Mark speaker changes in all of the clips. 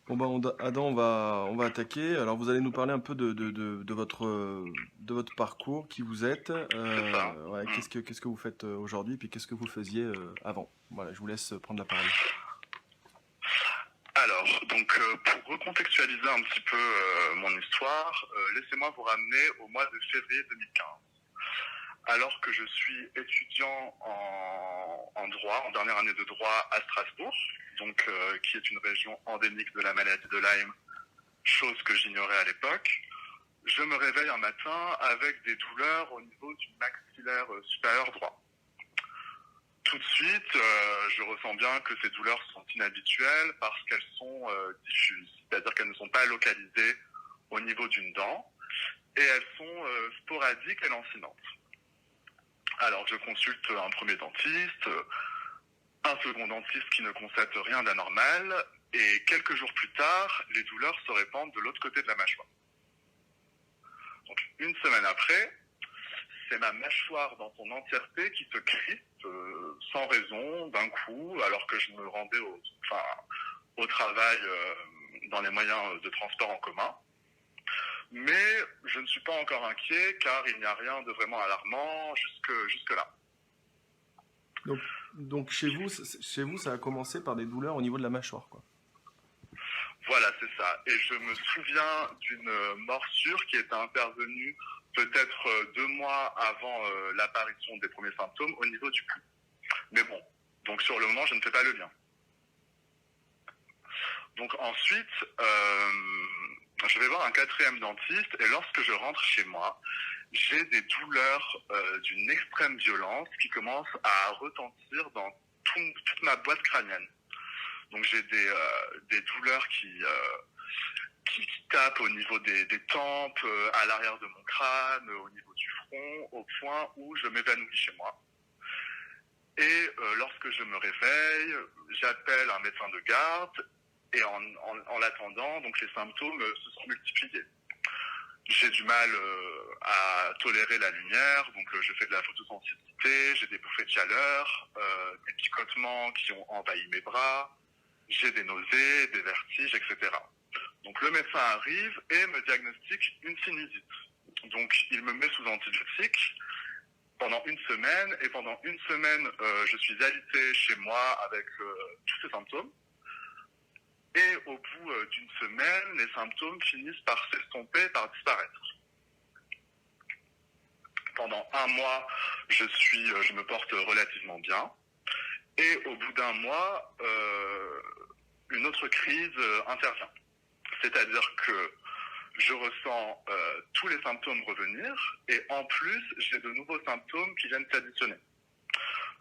Speaker 1: Bon bah Adam, on va attaquer. Alors vous allez nous parler un peu de votre parcours, qui vous êtes,
Speaker 2: C'est ça.
Speaker 1: ouais,
Speaker 2: Mm.
Speaker 1: qu'est-ce que vous faites aujourd'hui, puis qu'est-ce que vous faisiez avant. Voilà, je vous laisse prendre la parole.
Speaker 2: Alors, pour recontextualiser un petit peu mon histoire, laissez-moi vous ramener au mois de février 2015. Alors que je suis étudiant en droit, en dernière année de droit à Strasbourg, qui est une région endémique de la maladie de Lyme, chose que j'ignorais à l'époque, je me réveille un matin avec des douleurs au niveau du maxillaire supérieur droit. Tout de suite, je ressens bien que ces douleurs sont inhabituelles parce qu'elles sont diffuses, c'est-à-dire qu'elles ne sont pas localisées au niveau d'une dent et elles sont sporadiques et lancinantes. Alors je consulte un premier dentiste, un second dentiste qui ne constate rien d'anormal et quelques jours plus tard, les douleurs se répandent de l'autre côté de la mâchoire. Donc une semaine après, c'est ma mâchoire dans son entièreté qui se crispe sans raison, d'un coup, alors que je me rendais au travail dans les moyens de transport en commun. Mais je ne suis pas encore inquiet car il n'y a rien de vraiment alarmant jusque-là.
Speaker 1: Donc, donc chez vous, ça a commencé par des douleurs au niveau de la mâchoire, quoi.
Speaker 2: Voilà, c'est ça. Et je me souviens d'une morsure qui était intervenue peut-être 2 mois avant l'apparition des premiers symptômes au niveau du cou. Mais bon, donc sur le moment, je ne fais pas le lien. Donc ensuite, je vais voir un quatrième dentiste et lorsque je rentre chez moi, j'ai des douleurs d'une extrême violence qui commencent à retentir dans toute ma boîte crânienne. Donc j'ai des douleurs qui tapent au niveau des tempes, à l'arrière de mon crâne, au niveau du front, au point où je m'évanouis chez moi. Et lorsque je me réveille, j'appelle un médecin de garde et en l'attendant, donc les symptômes se sont multipliés. J'ai du mal à tolérer la lumière, donc je fais de la photosensibilité, j'ai des bouffées de chaleur, des picotements qui ont envahi mes bras, j'ai des nausées, des vertiges, etc. Donc le médecin arrive et me diagnostique une sinusite. Donc il me met sous antibiotiques pendant une semaine, et pendant une semaine, je suis alité chez moi avec tous ces symptômes. Et au bout d'une semaine, les symptômes finissent par s'estomper, par disparaître. Pendant un mois, je me porte relativement bien. Et au bout d'un mois, une autre crise intervient. C'est-à-dire que je ressens tous les symptômes revenir et en plus, j'ai de nouveaux symptômes qui viennent s'additionner.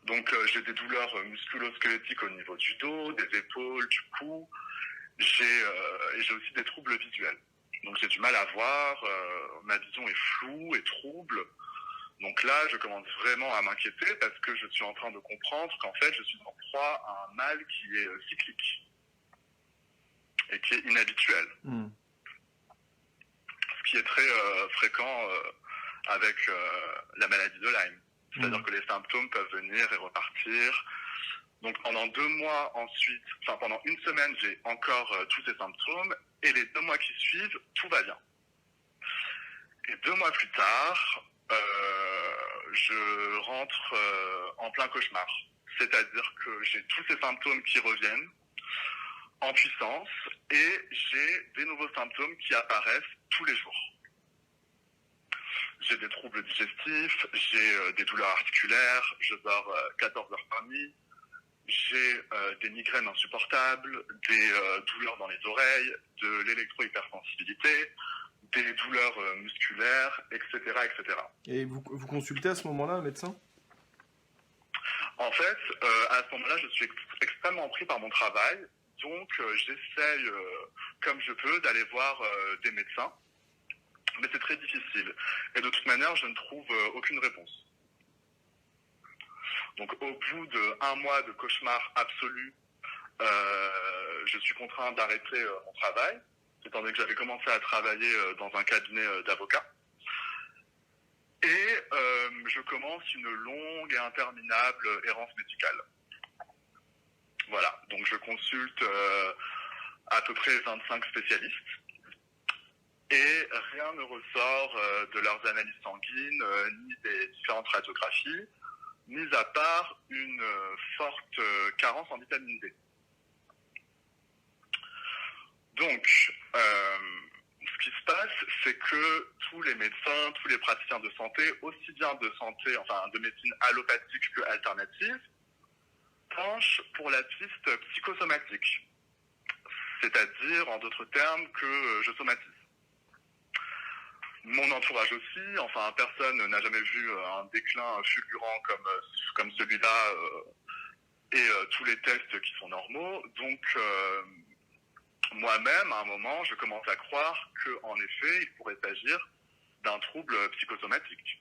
Speaker 2: Donc j'ai des douleurs musculo-squelettiques au niveau du dos, des épaules, du cou. Et j'ai aussi des troubles visuels. Donc j'ai du mal à voir, ma vision est floue et trouble. Donc là, je commence vraiment à m'inquiéter parce que je suis en train de comprendre qu'en fait, je suis en proie à un mal qui est cyclique et qui est inhabituel.
Speaker 1: Hmm.
Speaker 2: Ce qui est très fréquent avec la maladie de Lyme. C'est-à-dire que les symptômes peuvent venir et repartir. Donc pendant 2 mois ensuite, pendant une semaine, j'ai encore tous ces symptômes et les 2 mois qui suivent, tout va bien. Et 2 mois plus tard, je rentre en plein cauchemar. C'est-à-dire que j'ai tous ces symptômes qui reviennent en puissance et j'ai des nouveaux symptômes qui apparaissent tous les jours. J'ai des troubles digestifs, j'ai des douleurs articulaires, je dors 14 heures par nuit, j'ai des migraines insupportables, des douleurs dans les oreilles, de l'électro-hypersensibilité, des douleurs musculaires, etc., etc.
Speaker 1: Et vous consultez à ce moment-là un médecin?
Speaker 2: En fait, à ce moment-là, je suis extrêmement pris par mon travail, donc j'essaye, comme je peux, d'aller voir des médecins, mais c'est très difficile. Et de toute manière, je ne trouve aucune réponse. Donc au bout d'1 mois de cauchemar absolu, je suis contraint d'arrêter mon travail, étant donné que j'avais commencé à travailler dans un cabinet d'avocats. Et je commence une longue et interminable errance médicale. Voilà, donc je consulte à peu près 25 spécialistes et rien ne ressort de leurs analyses sanguines ni des différentes radiographies, mis à part une forte carence en vitamine D. Donc, ce qui se passe, c'est que tous les médecins, tous les praticiens de santé, aussi bien de santé, enfin de médecine allopathique que alternative, penchent pour la piste psychosomatique. C'est-à-dire, en d'autres termes, que je somatise. Mon entourage aussi, enfin personne n'a jamais vu un déclin fulgurant comme celui-là et tous les tests qui sont normaux. Donc moi-même, à un moment, je commence à croire qu'en effet, il pourrait s'agir d'un trouble psychosomatique.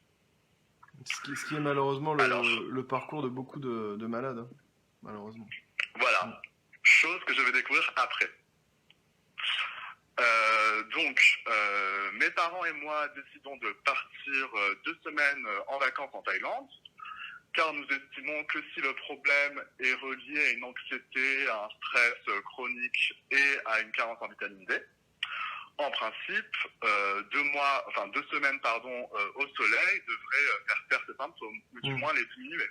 Speaker 1: Ce qui est malheureusement
Speaker 2: Alors,
Speaker 1: le parcours de beaucoup de malades, hein, malheureusement.
Speaker 2: voilà, chose que je vais découvrir après. Mes parents et moi décidons de partir 2 semaines en vacances en Thaïlande, car nous estimons que si le problème est relié à une anxiété, à un stress chronique et à une carence en vitamine D, en principe, 2 semaines au soleil devraient faire taire ces symptômes, ou du moins les diminuer.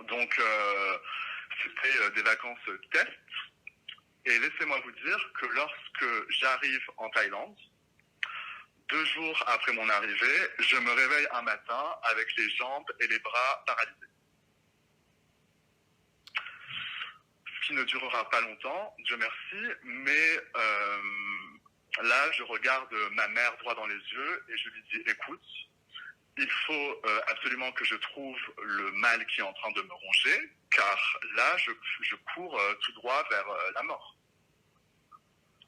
Speaker 2: Donc, c'était des vacances test. Et laissez-moi vous dire que lorsque j'arrive en Thaïlande, 2 jours après mon arrivée, je me réveille un matin avec les jambes et les bras paralysés. Ce qui ne durera pas longtemps, Dieu merci, mais là, je regarde ma mère droit dans les yeux et je lui dis, écoute, il faut absolument que je trouve le mal qui est en train de me ronger, car là, je cours tout droit vers la mort.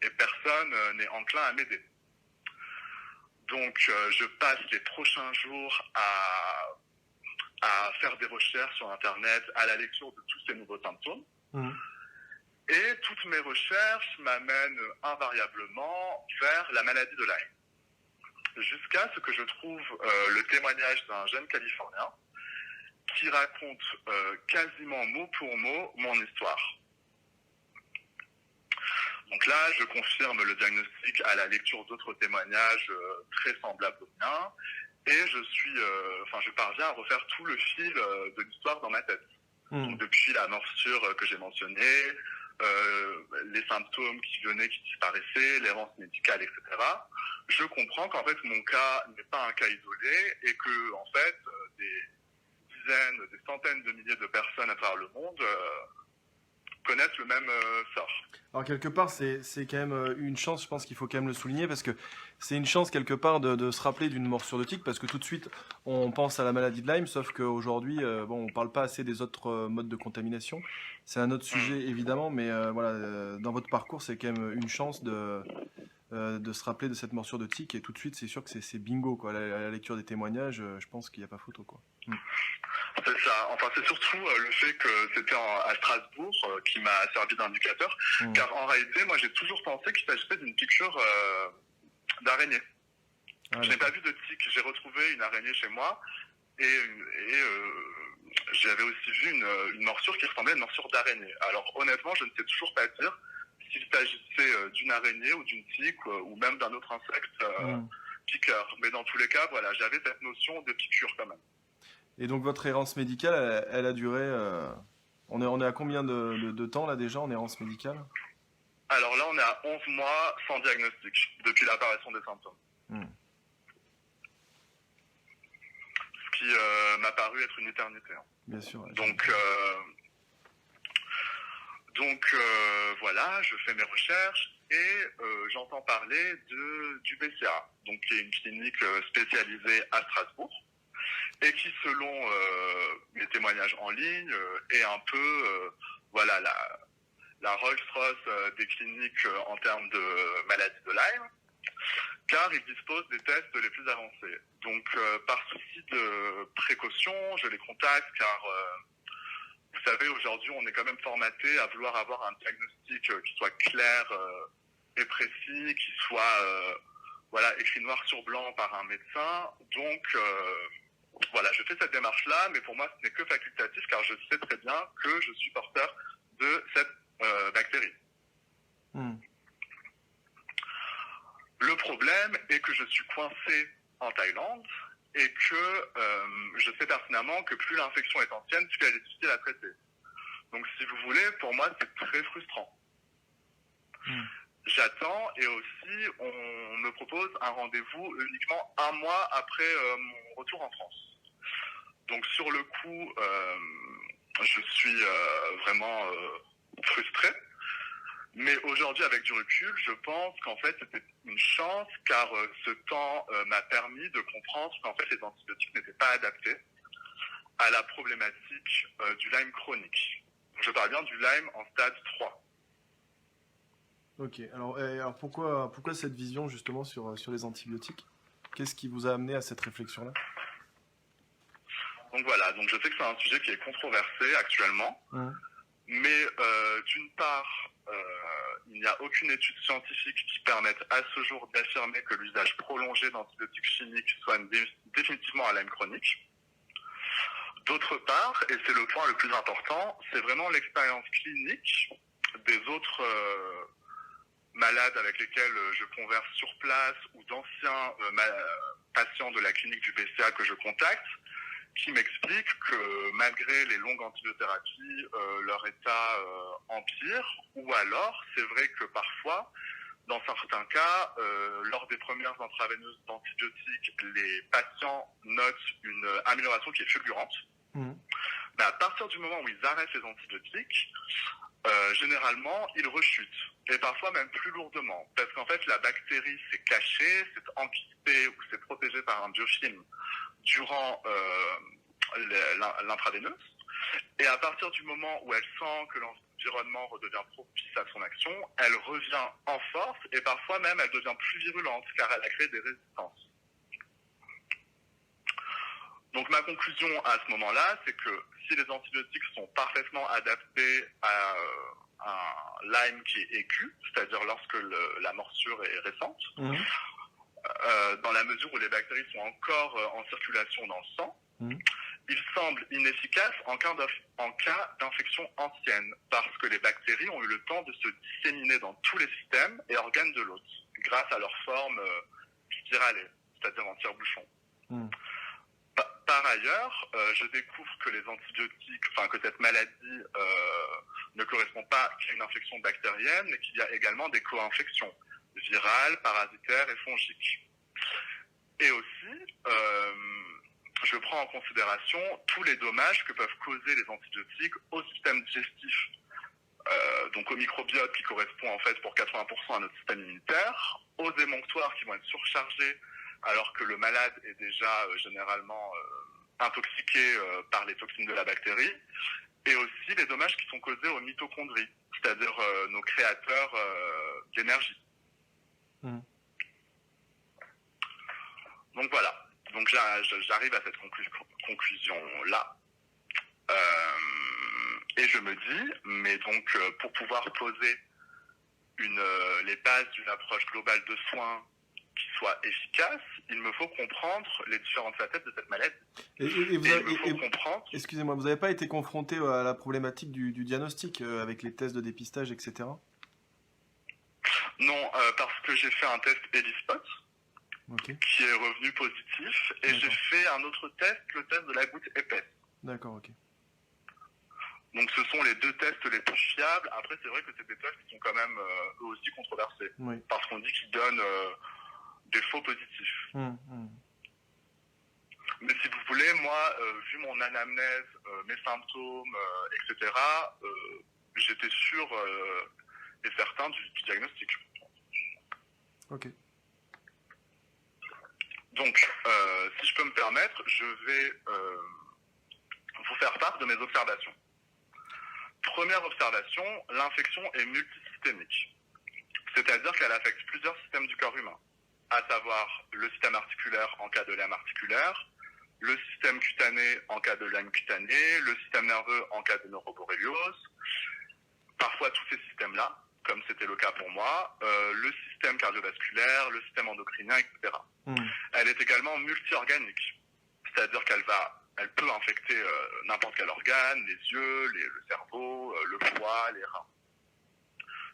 Speaker 2: Et personne n'est enclin à m'aider. Donc, je passe les prochains jours à faire des recherches sur Internet, à la lecture de tous ces nouveaux symptômes. Et toutes mes recherches m'amènent invariablement vers la maladie de Lyme. Jusqu'à ce que je trouve le témoignage d'un jeune Californien qui raconte quasiment mot pour mot mon histoire. Donc là, je confirme le diagnostic à la lecture d'autres témoignages très semblables au mien, et je parviens à refaire tout le fil de l'histoire dans ma tête. Donc depuis la morsure que j'ai mentionnée, les symptômes qui venaient, qui disparaissaient, l'errance médicale, etc. Je comprends qu'en fait mon cas n'est pas un cas isolé et que en fait des dizaines, des centaines de milliers de personnes à travers le monde connaissent le même sort.
Speaker 1: Alors quelque part, c'est quand même une chance, je pense qu'il faut quand même le souligner, parce que c'est une chance quelque part de se rappeler d'une morsure de tique, parce que tout de suite, on pense à la maladie de Lyme, sauf qu'aujourd'hui, on ne parle pas assez des autres modes de contamination. C'est un autre sujet, évidemment, mais dans votre parcours, c'est quand même une chance de se rappeler de cette morsure de tique, et tout de suite, c'est sûr que c'est bingo, quoi. À la lecture des témoignages, je pense qu'il n'y a pas photo, quoi.
Speaker 2: C'est ça. Enfin, c'est surtout le fait que c'était à Strasbourg qui m'a servi d'indicateur. Car en réalité, moi, j'ai toujours pensé qu'il s'agissait d'une piqûre d'araignée. Je n'ai pas vu de tique. J'ai retrouvé une araignée chez moi et j'avais aussi vu une morsure qui ressemblait à une morsure d'araignée. Alors, honnêtement, je ne sais toujours pas dire s'il s'agissait d'une araignée ou d'une tique ou même d'un autre insecte piqueur. Mais dans tous les cas, voilà, j'avais cette notion de piqûre quand même.
Speaker 1: Et donc votre errance médicale, elle a duré... On est à combien de temps là déjà en errance médicale?
Speaker 2: Alors là, on est à 11 mois sans diagnostic, depuis l'apparition des symptômes. Ce qui m'a paru être une éternité. Hein.
Speaker 1: Bien sûr. Ouais.
Speaker 2: Donc voilà, je fais mes recherches et j'entends parler du BCA, donc qui est une clinique spécialisée à Strasbourg, et qui, selon les témoignages en ligne, est un peu la Rolls-Royce des cliniques en termes de maladie de Lyme, car ils disposent des tests les plus avancés. Donc, par souci de précaution, je les contacte, car vous savez, aujourd'hui, on est quand même formaté à vouloir avoir un diagnostic qui soit clair et précis, qui soit voilà, écrit noir sur blanc par un médecin. Donc, voilà, je fais cette démarche-là, mais pour moi, ce n'est que facultatif, car je sais très bien que je suis porteur de cette bactérie. Le problème est que je suis coincé en Thaïlande et que je sais pertinemment que plus l'infection est ancienne, plus elle est difficile à traiter. Donc, si vous voulez, pour moi, c'est très frustrant. J'attends et aussi, on me propose un rendez-vous uniquement un mois après mon retour en France. Donc, sur le coup, je suis vraiment frustré. Mais aujourd'hui, avec du recul, je pense qu'en fait, c'était une chance, car ce temps m'a permis de comprendre qu'en fait, les antibiotiques n'étaient pas adaptés à la problématique du Lyme chronique. Je parle bien du Lyme en stade 3.
Speaker 1: Ok, alors pourquoi cette vision justement sur les antibiotiques? Qu'est-ce qui vous a amené à cette réflexion-là?
Speaker 2: Donc voilà, donc je sais que c'est un sujet qui est controversé actuellement, mais d'une part, il n'y a aucune étude scientifique qui permette à ce jour d'affirmer que l'usage prolongé d'antibiotiques chimiques soigne définitivement un Lyme chronique. D'autre part, et c'est le point le plus important, c'est vraiment l'expérience clinique des autres malades avec lesquels je converse sur place ou d'anciens patients de la clinique du BCA que je contacte, qui m'expliquent que malgré les longues antibiothérapies, leur état empire, ou alors c'est vrai que parfois, dans certains cas, lors des premières intraveineuses d'antibiotiques, les patients notent une amélioration qui est fulgurante. Mais à partir du moment où ils arrêtent les antibiotiques, généralement, ils rechutent, et parfois même plus lourdement, parce qu'en fait, la bactérie s'est cachée, s'est enquistée ou s'est protégée par un biofilm durant l'intraveineuse, et à partir du moment où elle sent que l'environnement redevient propice à son action, elle revient en force, et parfois même elle devient plus virulente, car elle a créé des résistances. Donc ma conclusion à ce moment-là, c'est que si les antibiotiques sont parfaitement adaptés à un Lyme qui est aigu, c'est-à-dire lorsque la morsure est récente, dans la mesure où les bactéries sont encore en circulation dans le sang, il semble inefficace en cas d'infection ancienne, parce que les bactéries ont eu le temps de se disséminer dans tous les systèmes et organes de l'hôte, grâce à leur forme spiralée, c'est-à-dire en tire-bouchon. Par ailleurs, je découvre que les antibiotiques, que cette maladie ne correspond pas qu'à une infection bactérienne, mais qu'il y a également des co-infections virales, parasitaires et fongiques. Et aussi, je prends en considération tous les dommages que peuvent causer les antibiotiques au système digestif, donc au microbiote qui correspond en fait pour 80% à notre système immunitaire, aux émonctoires qui vont être surchargés alors que le malade est déjà généralement intoxiqué par les toxines de la bactérie, et aussi les dommages qui sont causés aux mitochondries, c'est-à-dire nos créateurs d'énergie. Donc voilà, donc j'arrive à cette conclusion-là, et je me dis, mais donc pour pouvoir poser les bases d'une approche globale de soins qui soit efficace, il me faut comprendre les différentes facettes de cette maladie.
Speaker 1: Excusez-moi, vous n'avez pas été confronté à la problématique du diagnostic avec les tests de dépistage, etc.
Speaker 2: Non, parce que j'ai fait un test ELISpot, qui est revenu positif, et j'ai fait un autre test, le test de la goutte épaisse.
Speaker 1: D'accord, ok.
Speaker 2: Donc ce sont les deux tests les plus fiables. Après, c'est vrai que c'est des tests qui sont quand même eux aussi controversés, parce qu'on dit qu'ils donnent des faux positifs. Mais si vous voulez, moi, vu mon anamnèse, mes symptômes, etc., j'étais sûr et certain du diagnostic.
Speaker 1: Ok.
Speaker 2: Donc, si je peux me permettre, je vais vous faire part de mes observations. Première observation, l'infection est multisystémique. C'est-à-dire qu'elle affecte plusieurs systèmes du corps humain, à savoir le système articulaire en cas de Lyme articulaire, le système cutané en cas de Lyme cutané, le système nerveux en cas de neuroborréliose. Parfois tous ces systèmes-là, comme c'était le cas pour moi, le système cardiovasculaire, le système endocrinien, etc. Elle est également multi-organique, c'est-à-dire elle peut infecter n'importe quel organe, les yeux, le cerveau, le foie, les reins.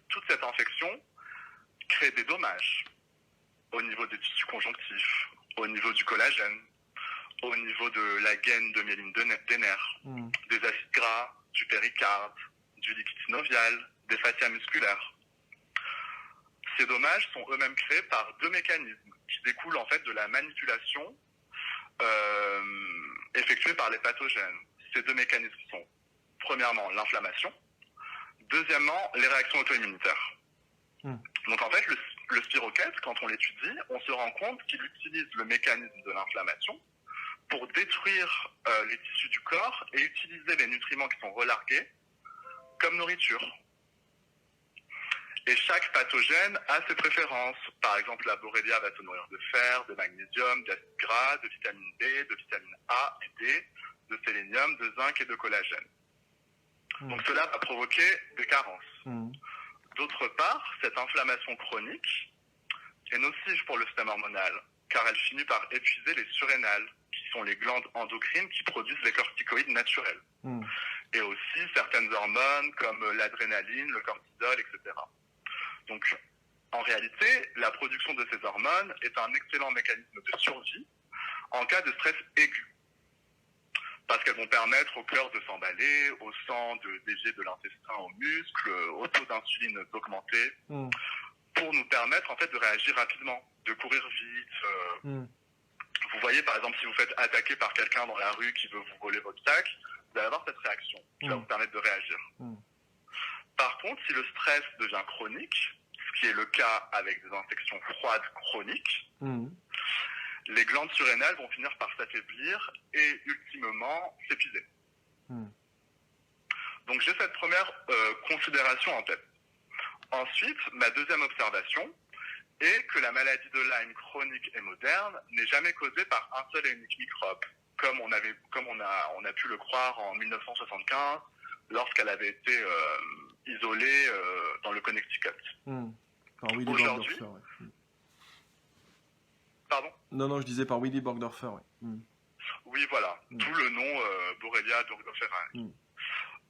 Speaker 2: Toute cette infection crée des dommages au niveau des tissus conjonctifs, au niveau du collagène, au niveau de la gaine de myéline des nerfs, des acides gras, du péricarde, du liquide synovial, des fascias musculaires. Ces dommages sont eux-mêmes créés par deux mécanismes qui découlent en fait de la manipulation effectuée par les pathogènes. Ces deux mécanismes sont premièrement l'inflammation, deuxièmement les réactions auto-immunitaires. Donc en fait le spirochète, quand on l'étudie, on se rend compte qu'il utilise le mécanisme de l'inflammation pour détruire les tissus du corps et utiliser les nutriments qui sont relargués comme nourriture. Et chaque pathogène a ses préférences. Par exemple, la Borrelia va se nourrir de fer, de magnésium, d'acides gras, de vitamine D, de vitamine A et D, de sélénium, de zinc et de collagène. Donc cela va provoquer des carences. D'autre part, cette inflammation chronique est nocive pour le système hormonal, car elle finit par épuiser les surrénales, qui sont les glandes endocrines qui produisent les corticoïdes naturels. Et aussi certaines hormones comme l'adrénaline, le cortisol, etc. Donc, en réalité, la production de ces hormones est un excellent mécanisme de survie en cas de stress aigu. Parce qu'elles vont permettre au cœur de s'emballer, au sang de dévier de l'intestin aux muscles, au taux d'insuline d'augmenter, pour nous permettre en fait de réagir rapidement, de courir vite. Vous voyez, par exemple, si vous faites attaquer par quelqu'un dans la rue qui veut vous voler votre sac, vous allez avoir cette réaction qui va vous permettre de réagir. Par contre, si le stress devient chronique, ce qui est le cas avec des infections froides chroniques, les glandes surrénales vont finir par s'affaiblir et ultimement s'épuiser. Donc j'ai cette première considération en tête. Ensuite, ma deuxième observation est que la maladie de Lyme chronique et moderne n'est jamais causée par un seul et unique microbe, comme on a pu le croire en 1975 lorsqu'elle avait été isolée dans le Connecticut.
Speaker 1: Par Willy
Speaker 2: Aujourd'hui,
Speaker 1: Borgdorfer,
Speaker 2: pardon ?
Speaker 1: Non, je disais par Willy Borgdorfer,
Speaker 2: Oui, voilà, d'où le nom Borrelia burgdorferi.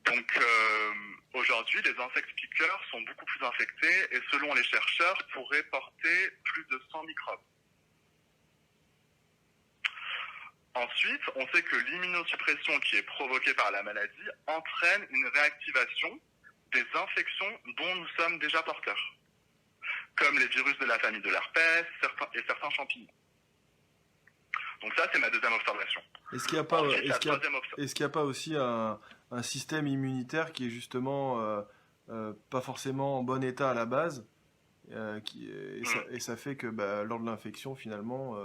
Speaker 2: Donc aujourd'hui, les insectes piqueurs sont beaucoup plus infectés et selon les chercheurs, pourraient porter plus de 100 microbes. Ensuite, on sait que l'immunosuppression qui est provoquée par la maladie entraîne une réactivation des infections dont nous sommes déjà porteurs, comme les virus de la famille de l'herpès et certains champignons. Donc ça, c'est ma deuxième observation.
Speaker 1: Est-ce qu'il n'y a pas aussi un système immunitaire qui est justement pas forcément en bon état à la base et ça fait que lors de l'infection, finalement,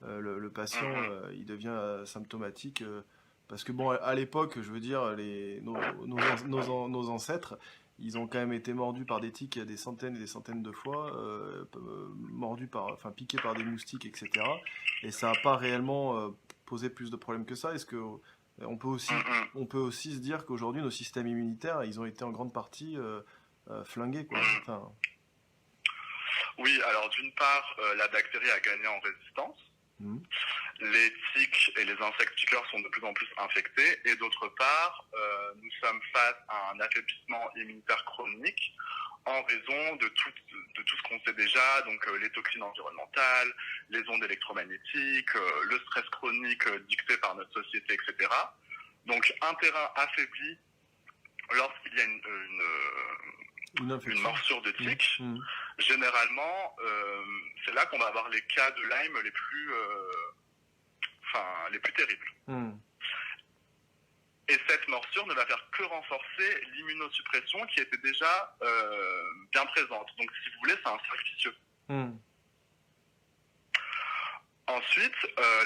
Speaker 1: le patient il devient symptomatique parce que bon, à l'époque, je veux dire, nos ancêtres, ils ont quand même été mordus par des tiques des centaines et des centaines de fois, piqués par des moustiques, etc. Et ça n'a pas réellement posé plus de problèmes que ça. Est-ce que on peut aussi se dire qu'aujourd'hui, nos systèmes immunitaires, ils ont été en grande partie flingués, quoi.
Speaker 2: Oui, alors d'une part, la bactérie a gagné en résistance. Les tiques et les insectes piqueurs sont de plus en plus infectés. Et d'autre part, nous sommes face à un affaiblissement immunitaire chronique en raison de tout ce qu'on sait déjà, donc les toxines environnementales, les ondes électromagnétiques, le stress chronique dicté par notre société, etc. Donc un terrain affaibli lorsqu'il y a une morsure de tique, généralement, c'est là qu'on va avoir les cas de Lyme les plus terribles. Et cette morsure ne va faire que renforcer l'immunosuppression qui était déjà bien présente. Donc, si vous voulez, c'est un cercle vicieux. Ensuite,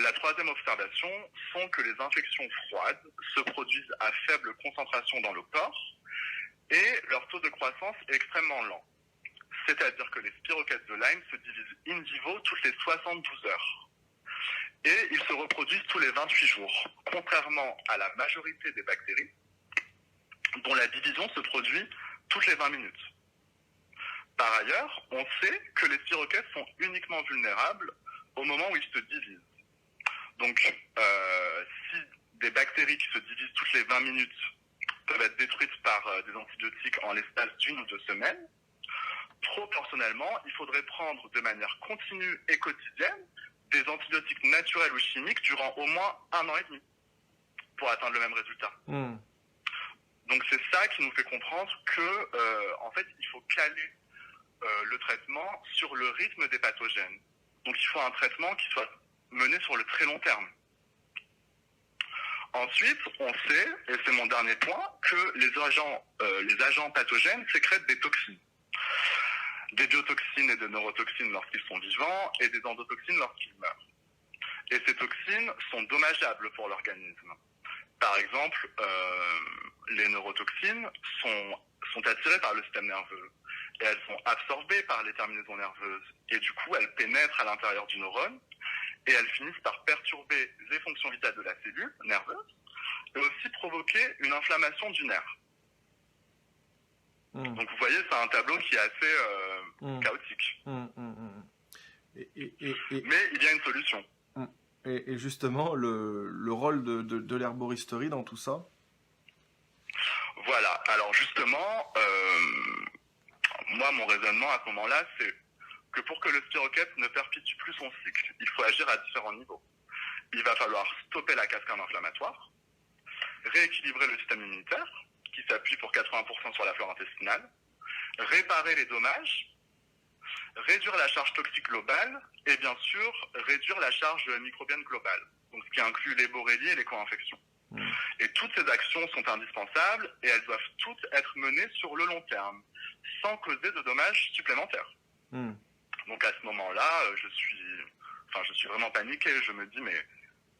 Speaker 2: la troisième observation sont que les infections froides se produisent à faible concentration dans le corps et leur taux de croissance est extrêmement lent. C'est-à-dire que les spirochètes de Lyme se divisent in vivo toutes les 72 heures. Et ils se reproduisent tous les 28 jours, contrairement à la majorité des bactéries, dont la division se produit toutes les 20 minutes. Par ailleurs, on sait que les spirochètes sont uniquement vulnérables au moment où ils se divisent. Donc, si des bactéries qui se divisent toutes les 20 minutes peuvent être détruites par des antibiotiques en l'espace d'1 ou 2 semaines, proportionnellement, il faudrait prendre de manière continue et quotidienne des antibiotiques naturels ou chimiques durant au moins 1 an et demi pour atteindre le même résultat. Donc c'est ça qui nous fait comprendre que, en fait, il faut caler le traitement sur le rythme des pathogènes. Donc il faut un traitement qui soit mené sur le très long terme. Ensuite, on sait, et c'est mon dernier point, que les agents pathogènes sécrètent des toxines. Des biotoxines et des neurotoxines lorsqu'ils sont vivants et des endotoxines lorsqu'ils meurent. Et ces toxines sont dommageables pour l'organisme. Par exemple, les neurotoxines sont attirées par le système nerveux et elles sont absorbées par les terminaisons nerveuses. Et du coup, elles pénètrent à l'intérieur du neurone et elles finissent par perturber les fonctions vitales de la cellule nerveuse et aussi provoquer une inflammation du nerf. Donc vous voyez, c'est un tableau qui est assez chaotique. Mais il y a une solution.
Speaker 1: Et justement, le rôle de l'herboristerie dans tout ça?
Speaker 2: Voilà, alors justement, moi mon raisonnement à ce moment-là, c'est que pour que le spirochète ne perpétue plus son cycle, il faut agir à différents niveaux. Il va falloir stopper la cascade inflammatoire, rééquilibrer le système immunitaire, qui s'appuie pour 80% sur la flore intestinale, réparer les dommages, réduire la charge toxique globale et bien sûr réduire la charge microbienne globale, donc ce qui inclut les borrélies et les co-infections. Et toutes ces actions sont indispensables et elles doivent toutes être menées sur le long terme, sans causer de dommages supplémentaires. Donc à ce moment-là, je suis vraiment paniqué. Je me dis, mais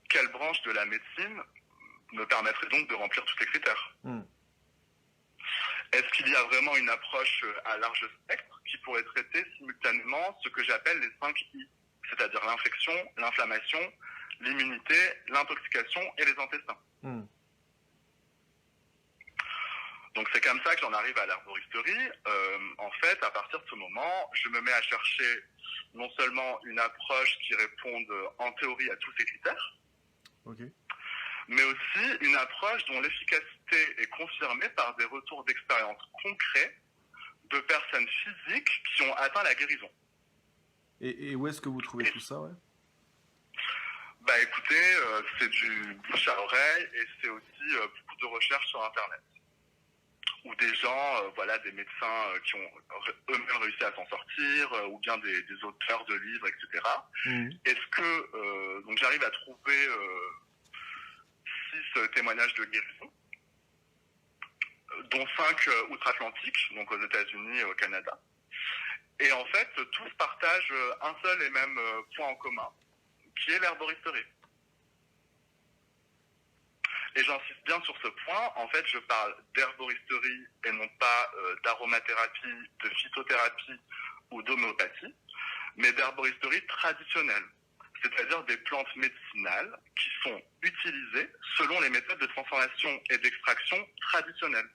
Speaker 2: quelle branche de la médecine me permettrait donc de remplir tous ces critères? Est-ce qu'il y a vraiment une approche à large spectre qui pourrait traiter simultanément ce que j'appelle les 5 I, c'est-à-dire l'infection, l'inflammation, l'immunité, l'intoxication et les intestins? Donc c'est comme ça que j'en arrive à l'herboristerie. En fait, à partir de ce moment, je me mets à chercher non seulement une approche qui réponde en théorie à tous ces critères, mais aussi une approche dont l'efficacité est confirmée par des retours d'expérience concrets de personnes physiques qui ont atteint la guérison.
Speaker 1: Et où est-ce que vous trouvez tout ça,
Speaker 2: Bah écoutez, c'est du bouche à oreille et c'est aussi beaucoup de recherches sur Internet. Ou des gens, des médecins qui ont eux-mêmes réussi à s'en sortir, ou bien des auteurs de livres, etc. Est-ce que donc j'arrive à trouver 6 témoignages de guérison, dont 5 outre-Atlantique, donc aux États-Unis et au Canada. Et en fait, tous partagent un seul et même point en commun, qui est l'herboristerie. Et j'insiste bien sur ce point. En fait, je parle d'herboristerie et non pas d'aromathérapie, de phytothérapie ou d'homéopathie, mais d'herboristerie traditionnelle, c'est-à-dire des plantes médicinales qui sont utilisées selon les méthodes de transformation et d'extraction traditionnelles,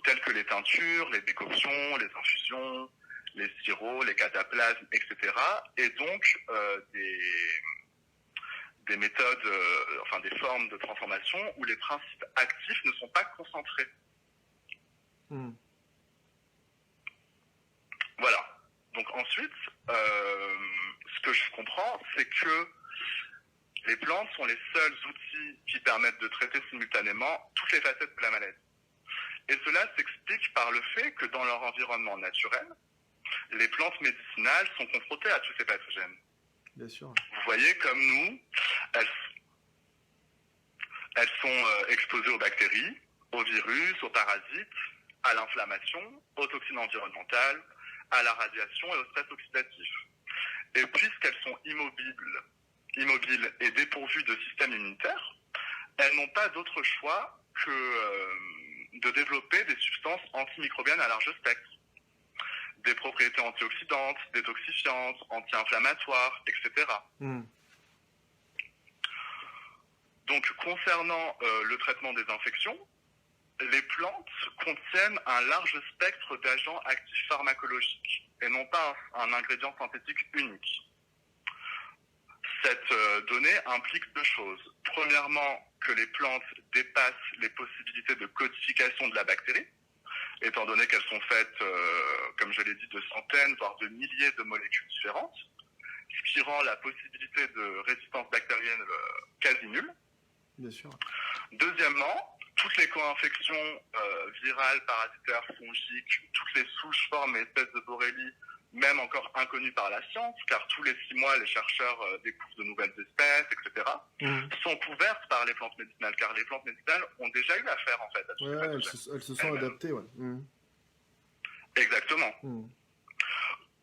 Speaker 2: telles que les teintures, les décoctions, les infusions, les sirops, les cataplasmes, etc. Et donc des méthodes, des formes de transformation où les principes actifs ne sont pas concentrés. Voilà. Donc ensuite, ce que je comprends, c'est que les plantes sont les seuls outils qui permettent de traiter simultanément toutes les facettes de la maladie. Et cela s'explique par le fait que dans leur environnement naturel, les plantes médicinales sont confrontées à tous ces pathogènes.
Speaker 1: Bien sûr.
Speaker 2: Vous voyez, comme nous, elles sont exposées aux bactéries, aux virus, aux parasites, à l'inflammation, aux toxines environnementales, à la radiation et au stress oxydatif. Et puisqu'elles sont immobiles et dépourvues de système immunitaire, elles n'ont pas d'autre choix que de développer des substances antimicrobiennes à large spectre. Des propriétés antioxydantes, détoxifiantes, anti-inflammatoires, etc. Donc, concernant le traitement des infections, les plantes contiennent un large spectre d'agents actifs pharmacologiques et non pas un ingrédient synthétique unique. Cette donnée implique deux choses. Premièrement, que les plantes dépassent les possibilités de codification de la bactérie, étant donné qu'elles sont faites, comme je l'ai dit, de centaines, voire de milliers de molécules différentes, ce qui rend la possibilité de résistance bactérienne quasi nulle.
Speaker 1: Bien sûr.
Speaker 2: Deuxièmement, toutes les co-infections virales, parasitaires, fongiques, toutes les souches, formes et espèces de Borrelie, même encore inconnues par la science, car tous les 6 mois, les chercheurs découvrent de nouvelles espèces, etc., sont couvertes par les plantes médicinales, car les plantes médicinales ont déjà eu affaire, en fait, à toutes ces pathogènes.
Speaker 1: Elles se sont adaptées, ouais.
Speaker 2: Exactement.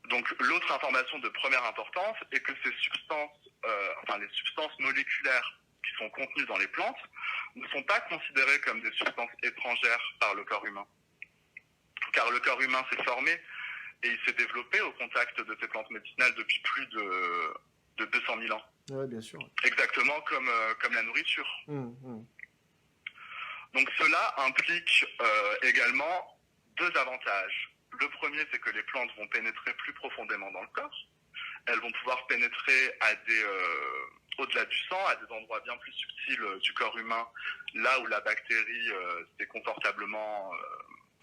Speaker 2: Donc, l'autre information de première importance est que ces substances, les substances moléculaires qui sont contenues dans les plantes ne sont pas considérées comme des substances étrangères par le corps humain. Car le corps humain s'est formé et il s'est développé au contact de ces plantes médicinales depuis plus de 200 000 ans.
Speaker 1: Oui, bien sûr.
Speaker 2: Exactement comme la nourriture. Donc cela implique également deux avantages. Le premier, c'est que les plantes vont pénétrer plus profondément dans le corps. Elles vont pouvoir pénétrer au-delà du sang, à des endroits bien plus subtils du corps humain, là où la bactérie s'est confortablement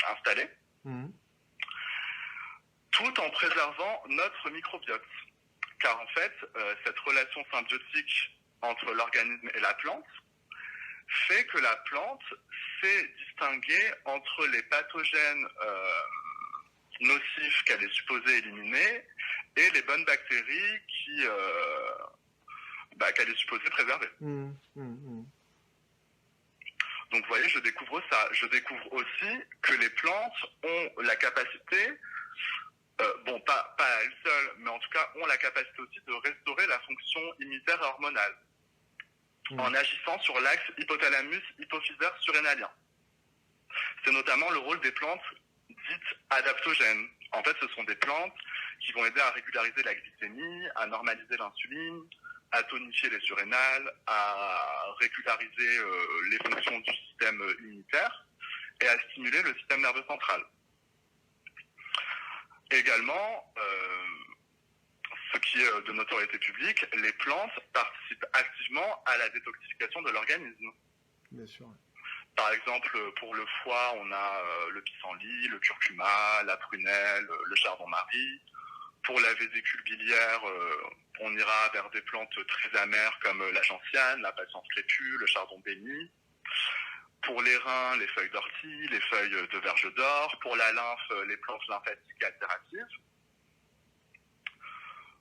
Speaker 2: installée, tout en préservant notre microbiote. Car en fait, cette relation symbiotique entre l'organisme et la plante fait que la plante sait distinguer entre les pathogènes nocifs qu'elle est supposée éliminer et les bonnes bactéries qu'elle est supposée préserver. Donc vous voyez, je découvre ça. Je découvre aussi que les plantes ont la capacité, pas à elles seules, mais en tout cas ont la capacité aussi de restaurer la fonction immunitaire et hormonale en agissant sur l'axe hypothalamus-hypophysaire surrénalien. C'est notamment le rôle des plantes dites adaptogènes. En fait, ce sont des plantes qui vont aider à régulariser la glycémie, à normaliser l'insuline, à tonifier les surrénales, à régulariser les fonctions du système immunitaire et à stimuler le système nerveux central. Également, ce qui est de notoriété publique, les plantes participent activement à la détoxification de l'organisme.
Speaker 1: Bien sûr.
Speaker 2: Par exemple, pour le foie, on a le pissenlit, le curcuma, la prunelle, le chardon-marie. Pour la vésicule biliaire, on ira vers des plantes très amères comme la gentiane, la patience crépue, le chardon béni. Pour les reins, les feuilles d'ortie, les feuilles de verge d'or. Pour la lymphe, les plantes lymphatiques et altératives.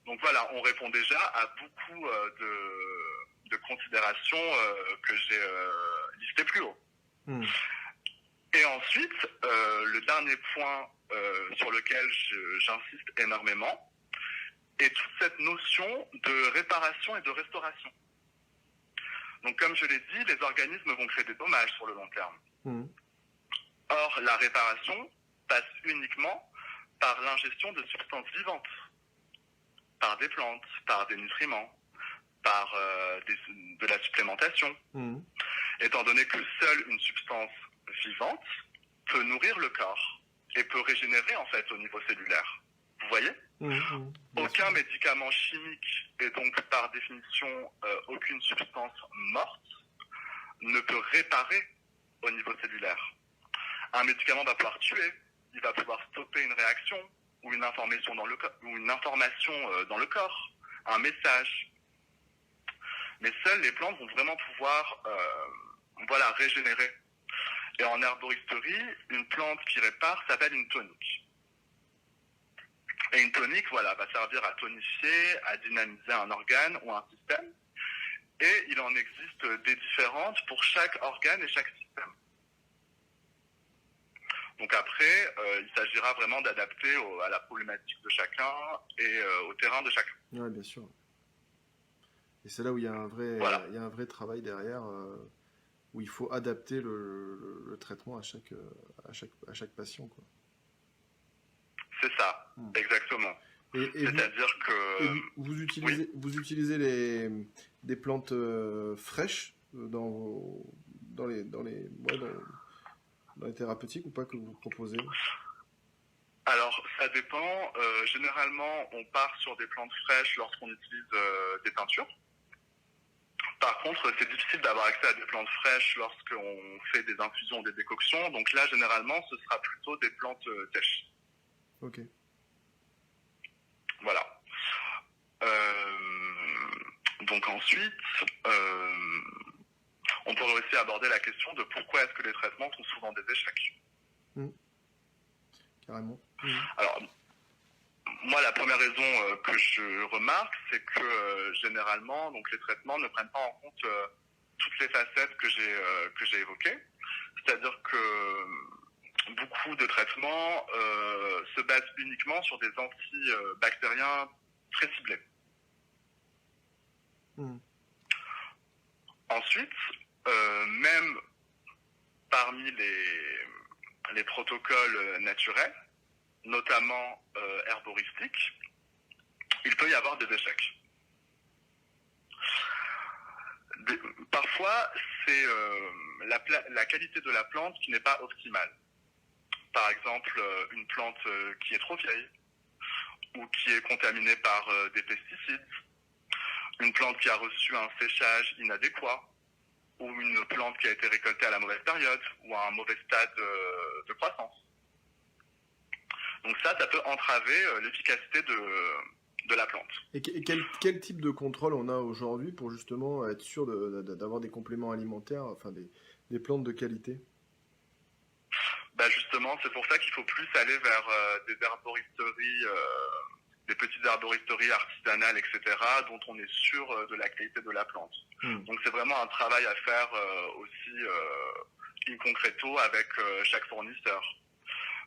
Speaker 2: Donc voilà, on répond déjà à beaucoup de considérations que j'ai listées plus haut. Et ensuite, le dernier point sur lequel j'insiste énormément est toute cette notion de réparation et de restauration. Donc comme je l'ai dit, les organismes vont créer des dommages sur le long terme. Or, la réparation passe uniquement par l'ingestion de substances vivantes, par des plantes, par des nutriments, par de la supplémentation, étant donné que seule une substance vivante peut nourrir le corps et peut régénérer en fait au niveau cellulaire. Vous voyez ? Aucun médicament chimique et donc par définition aucune substance morte ne peut réparer au niveau cellulaire. Un médicament va pouvoir tuer, il va pouvoir stopper une réaction ou une information dans le corps, un message. Mais seules les plantes vont vraiment pouvoir régénérer. Et en herboristerie, une plante qui répare s'appelle une tonique. Et une tonique, va servir à tonifier, à dynamiser un organe ou un système. Et il en existe des différentes pour chaque organe et chaque système. Donc après, il s'agira vraiment d'adapter à la problématique de chacun et au terrain de chacun.
Speaker 1: Oui, bien sûr. Et c'est là où il y a un vrai travail derrière, où il faut adapter le traitement à chaque patient, quoi.
Speaker 2: C'est ça, exactement. C'est-à-dire que
Speaker 1: vous utilisez des plantes fraîches dans les thérapeutiques ou pas que vous proposez?
Speaker 2: Alors, ça dépend. Généralement, on part sur des plantes fraîches lorsqu'on utilise des teintures. Par contre, c'est difficile d'avoir accès à des plantes fraîches lorsqu'on fait des infusions ou des décoctions. Donc là, généralement, ce sera plutôt des plantes sèches.
Speaker 1: Ok.
Speaker 2: Voilà. Donc ensuite, on pourrait aussi aborder la question de pourquoi est-ce que les traitements sont souvent des échecs.
Speaker 1: Carrément.
Speaker 2: Alors, moi, la première raison que je remarque, c'est que généralement, donc, les traitements ne prennent pas en compte toutes les facettes que j'ai évoquées. C'est-à-dire que beaucoup de traitements se basent uniquement sur des antibactériens très ciblés. Ensuite, même parmi les protocoles naturels, notamment herboristiques, il peut y avoir des échecs. Parfois, c'est la qualité de la plante qui n'est pas optimale. Par exemple, une plante qui est trop vieille ou qui est contaminée par des pesticides, une plante qui a reçu un séchage inadéquat, ou une plante qui a été récoltée à la mauvaise période ou à un mauvais stade de croissance. Donc ça peut entraver l'efficacité de la plante.
Speaker 1: Et quel type de contrôle on a aujourd'hui pour justement être sûr d'avoir des compléments alimentaires, enfin des plantes de qualité?
Speaker 2: Justement, c'est pour ça qu'il faut plus aller vers des herboristeries, des petites herboristeries artisanales, etc., dont on est sûr de la qualité de la plante. Donc c'est vraiment un travail à faire aussi in concreto avec chaque fournisseur.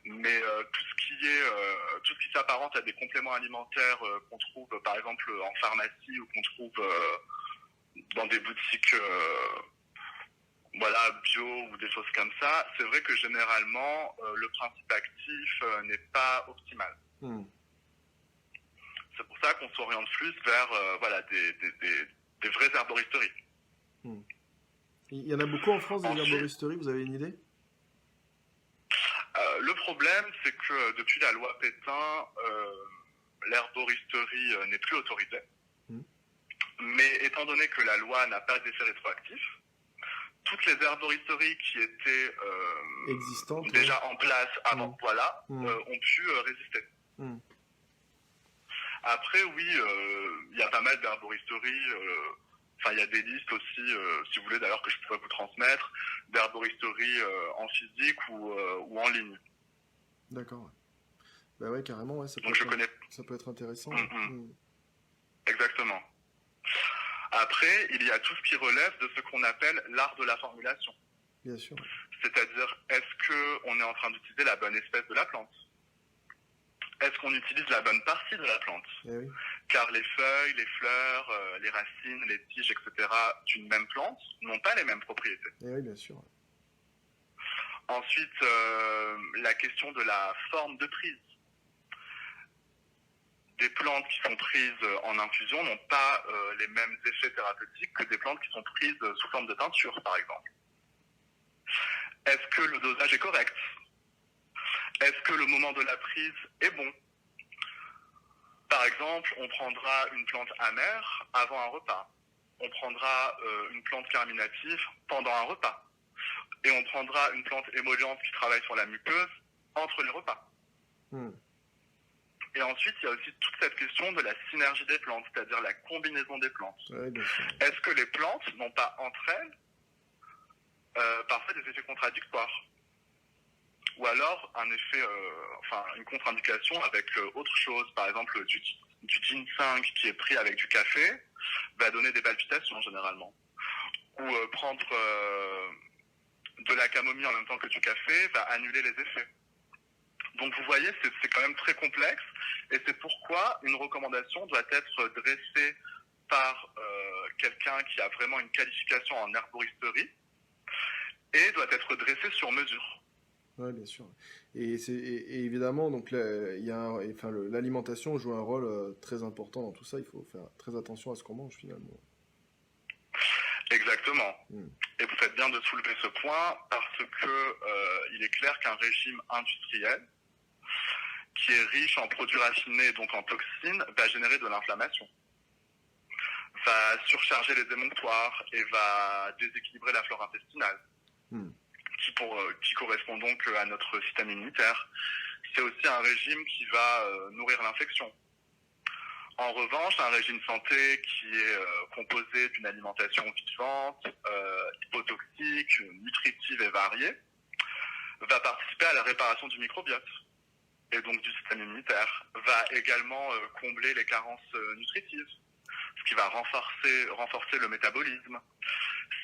Speaker 2: Mais tout ce qui s'apparente à des compléments alimentaires qu'on trouve par exemple en pharmacie ou qu'on trouve dans des boutiques bio ou des choses comme ça, c'est vrai que généralement le principe actif n'est pas optimal. C'est pour ça qu'on s'oriente plus vers des vraies herboristeries.
Speaker 1: Il y en a beaucoup en France, des herboristeries, vous avez une idée?
Speaker 2: Le problème, c'est que depuis la loi Pétain, l'herboristerie n'est plus autorisée. Mais étant donné que la loi n'a pas d'effet rétroactif, toutes les herboristeries qui étaient
Speaker 1: existantes,
Speaker 2: déjà en place avant, ont pu résister. Après, oui, il y a pas mal d'herboristeries. Il y a des listes aussi, si vous voulez d'ailleurs, que je pourrais vous transmettre, d'herboristeries en physique ou en ligne.
Speaker 1: D'accord. Bah ouais, carrément, ouais, ça peut être intéressant.
Speaker 2: Exactement. Après, il y a tout ce qui relève de ce qu'on appelle l'art de la formulation.
Speaker 1: Bien sûr.
Speaker 2: C'est-à-dire, est-ce qu'on est en train d'utiliser la bonne espèce de la plante? Est-ce qu'on utilise la bonne partie de la plante?
Speaker 1: Oui.
Speaker 2: Car les feuilles, les fleurs, les racines, les tiges, etc. d'une même plante n'ont pas les mêmes propriétés.
Speaker 1: Oui, bien sûr.
Speaker 2: Ensuite, la question de la forme de prise. Des plantes qui sont prises en infusion n'ont pas les mêmes effets thérapeutiques que des plantes qui sont prises sous forme de teinture, par exemple. Est-ce que le dosage est correct? Est-ce que le moment de la prise est bon? Par exemple, on prendra une plante amère avant un repas. On prendra une plante carminative pendant un repas. Et on prendra une plante émolliente qui travaille sur la muqueuse entre les repas. Et ensuite, il y a aussi toute cette question de la synergie des plantes, c'est-à-dire la combinaison des plantes.
Speaker 1: Ouais, bien sûr.
Speaker 2: Est-ce que les plantes n'ont pas entre elles parfois des effets contradictoires? Ou alors une contre-indication avec autre chose, par exemple du ginseng qui est pris avec du café va donner des palpitations généralement. Ou prendre de la camomille en même temps que du café va annuler les effets. Donc vous voyez, c'est quand même très complexe et c'est pourquoi une recommandation doit être dressée par quelqu'un qui a vraiment une qualification en herboristerie et doit être dressée sur mesure.
Speaker 1: Oui, bien sûr. Et évidemment, donc l'alimentation joue un rôle très important dans tout ça. Il faut faire très attention à ce qu'on mange finalement.
Speaker 2: Exactement.
Speaker 1: Mm.
Speaker 2: Et vous faites bien de soulever ce point parce que il est clair qu'un régime industriel qui est riche en produits raffinés, donc en toxines, va générer de l'inflammation, va surcharger les émonctoires et va déséquilibrer la flore intestinale, qui correspond donc à notre système immunitaire. C'est aussi un régime qui va nourrir l'infection. En revanche, un régime santé qui est composé d'une alimentation vivante, hypotoxique, nutritive et variée, va participer à la réparation du microbiote et donc du système immunitaire, va également combler les carences nutritives, ce qui va renforcer le métabolisme.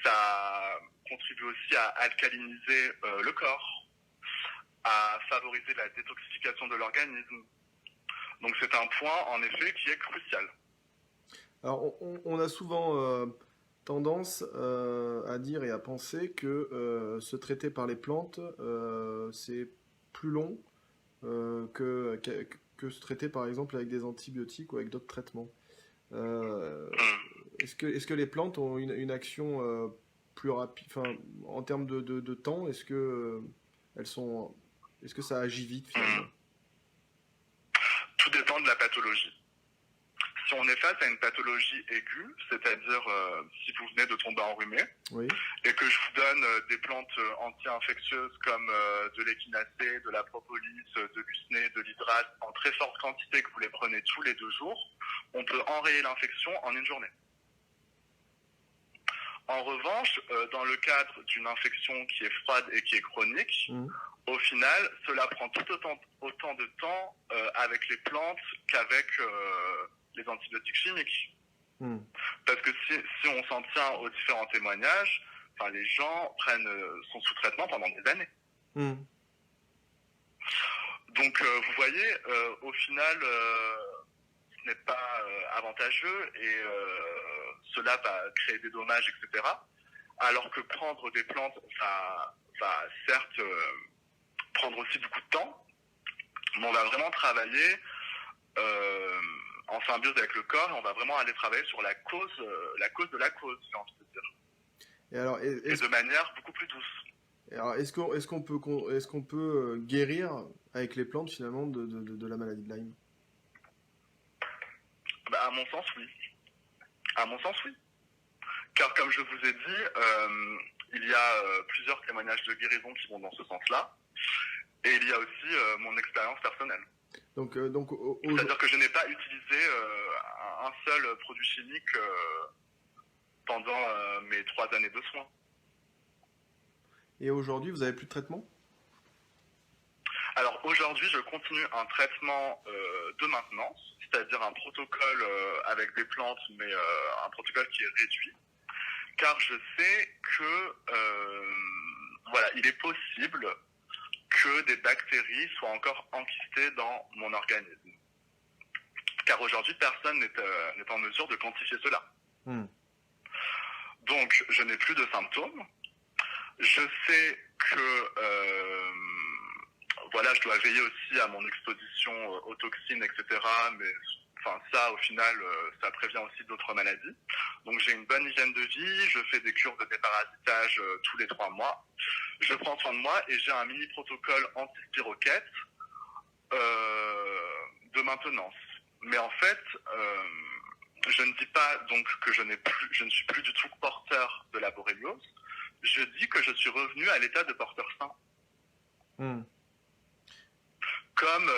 Speaker 2: Ça contribue aussi à alcaliniser le corps, à favoriser la détoxification de l'organisme. Donc c'est un point, en effet, qui est crucial.
Speaker 1: Alors, on a souvent tendance à dire et à penser que se traiter par les plantes, c'est plus long que se traiter par exemple avec des antibiotiques ou avec d'autres traitements. Est-ce que les plantes ont une action plus rapide, enfin, en termes de temps, est-ce que ça agit vite finalement?
Speaker 2: Tout dépend de la pathologie. Si on est face à une pathologie aiguë, c'est-à-dire si vous venez de tomber enrhumé,
Speaker 1: Oui.
Speaker 2: et que je vous donne des plantes anti-infectieuses comme de l'échinacée, de la propolis, de l'usné, de l'hydrate en très forte quantité, que vous les prenez tous les 2 jours, on peut enrayer l'infection en une journée. En revanche, dans le cadre d'une infection qui est froide et qui est chronique, au final, cela prend tout autant de temps avec les plantes qu'avec les antibiotiques chimiques. Parce que si on s'en tient aux différents témoignages, les gens sont sous traitement pendant des années. Donc vous voyez, au final, ce n'est pas avantageux et cela va créer des dommages, etc. Alors que prendre des plantes va certes prendre aussi beaucoup de temps, mais on va vraiment travailler en symbiose avec le corps et on va vraiment aller travailler sur la cause de la cause, j'ai envie de dire.
Speaker 1: Et alors,
Speaker 2: et de manière beaucoup plus douce.
Speaker 1: Alors, est-ce qu'on peut guérir avec les plantes finalement de la maladie de Lyme?
Speaker 2: À mon sens, oui. À mon sens, oui. Car comme je vous ai dit, il y a plusieurs témoignages de guérison qui vont dans ce sens-là. Et il y a aussi mon expérience personnelle. C'est-à-dire que je n'ai pas utilisé un seul produit chimique pendant mes 3 années de soins.
Speaker 1: Et aujourd'hui, vous n'avez plus de traitement?
Speaker 2: Alors aujourd'hui, je continue un traitement de maintenance, c'est-à-dire un protocole avec des plantes, mais un protocole qui est réduit, car je sais que il est possible que des bactéries soient encore enquistées dans mon organisme. Car aujourd'hui, personne n'est en mesure de quantifier cela. Donc, je n'ai plus de symptômes. Je sais que je dois veiller aussi à mon exposition aux toxines, etc. Mais ça, au final, ça prévient aussi d'autres maladies. Donc, j'ai une bonne hygiène de vie. Je fais des cures de déparasitage tous les 3 mois. Je prends soin de moi et j'ai un mini protocole anti-spiroquète de maintenance. Mais en fait, je ne dis pas donc que je ne suis plus du tout porteur de la borréliose. Je dis que je suis revenu à l'état de porteur sain. Comme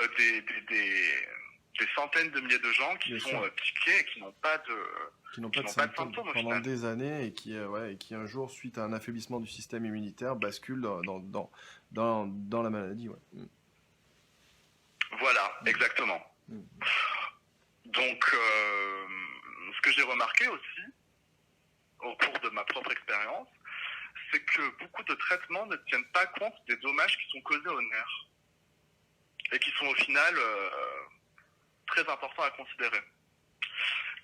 Speaker 2: des centaines de milliers de gens qui sont piqués et qui n'ont pas de symptômes
Speaker 1: pendant des années et qui un jour, suite à un affaiblissement du système immunitaire, basculent dans la maladie. Ouais.
Speaker 2: Voilà, exactement. Donc, ce que j'ai remarqué aussi, au cours de ma propre expérience, c'est que beaucoup de traitements ne tiennent pas compte des dommages qui sont causés aux nerfs et qui sont au final très importants à considérer.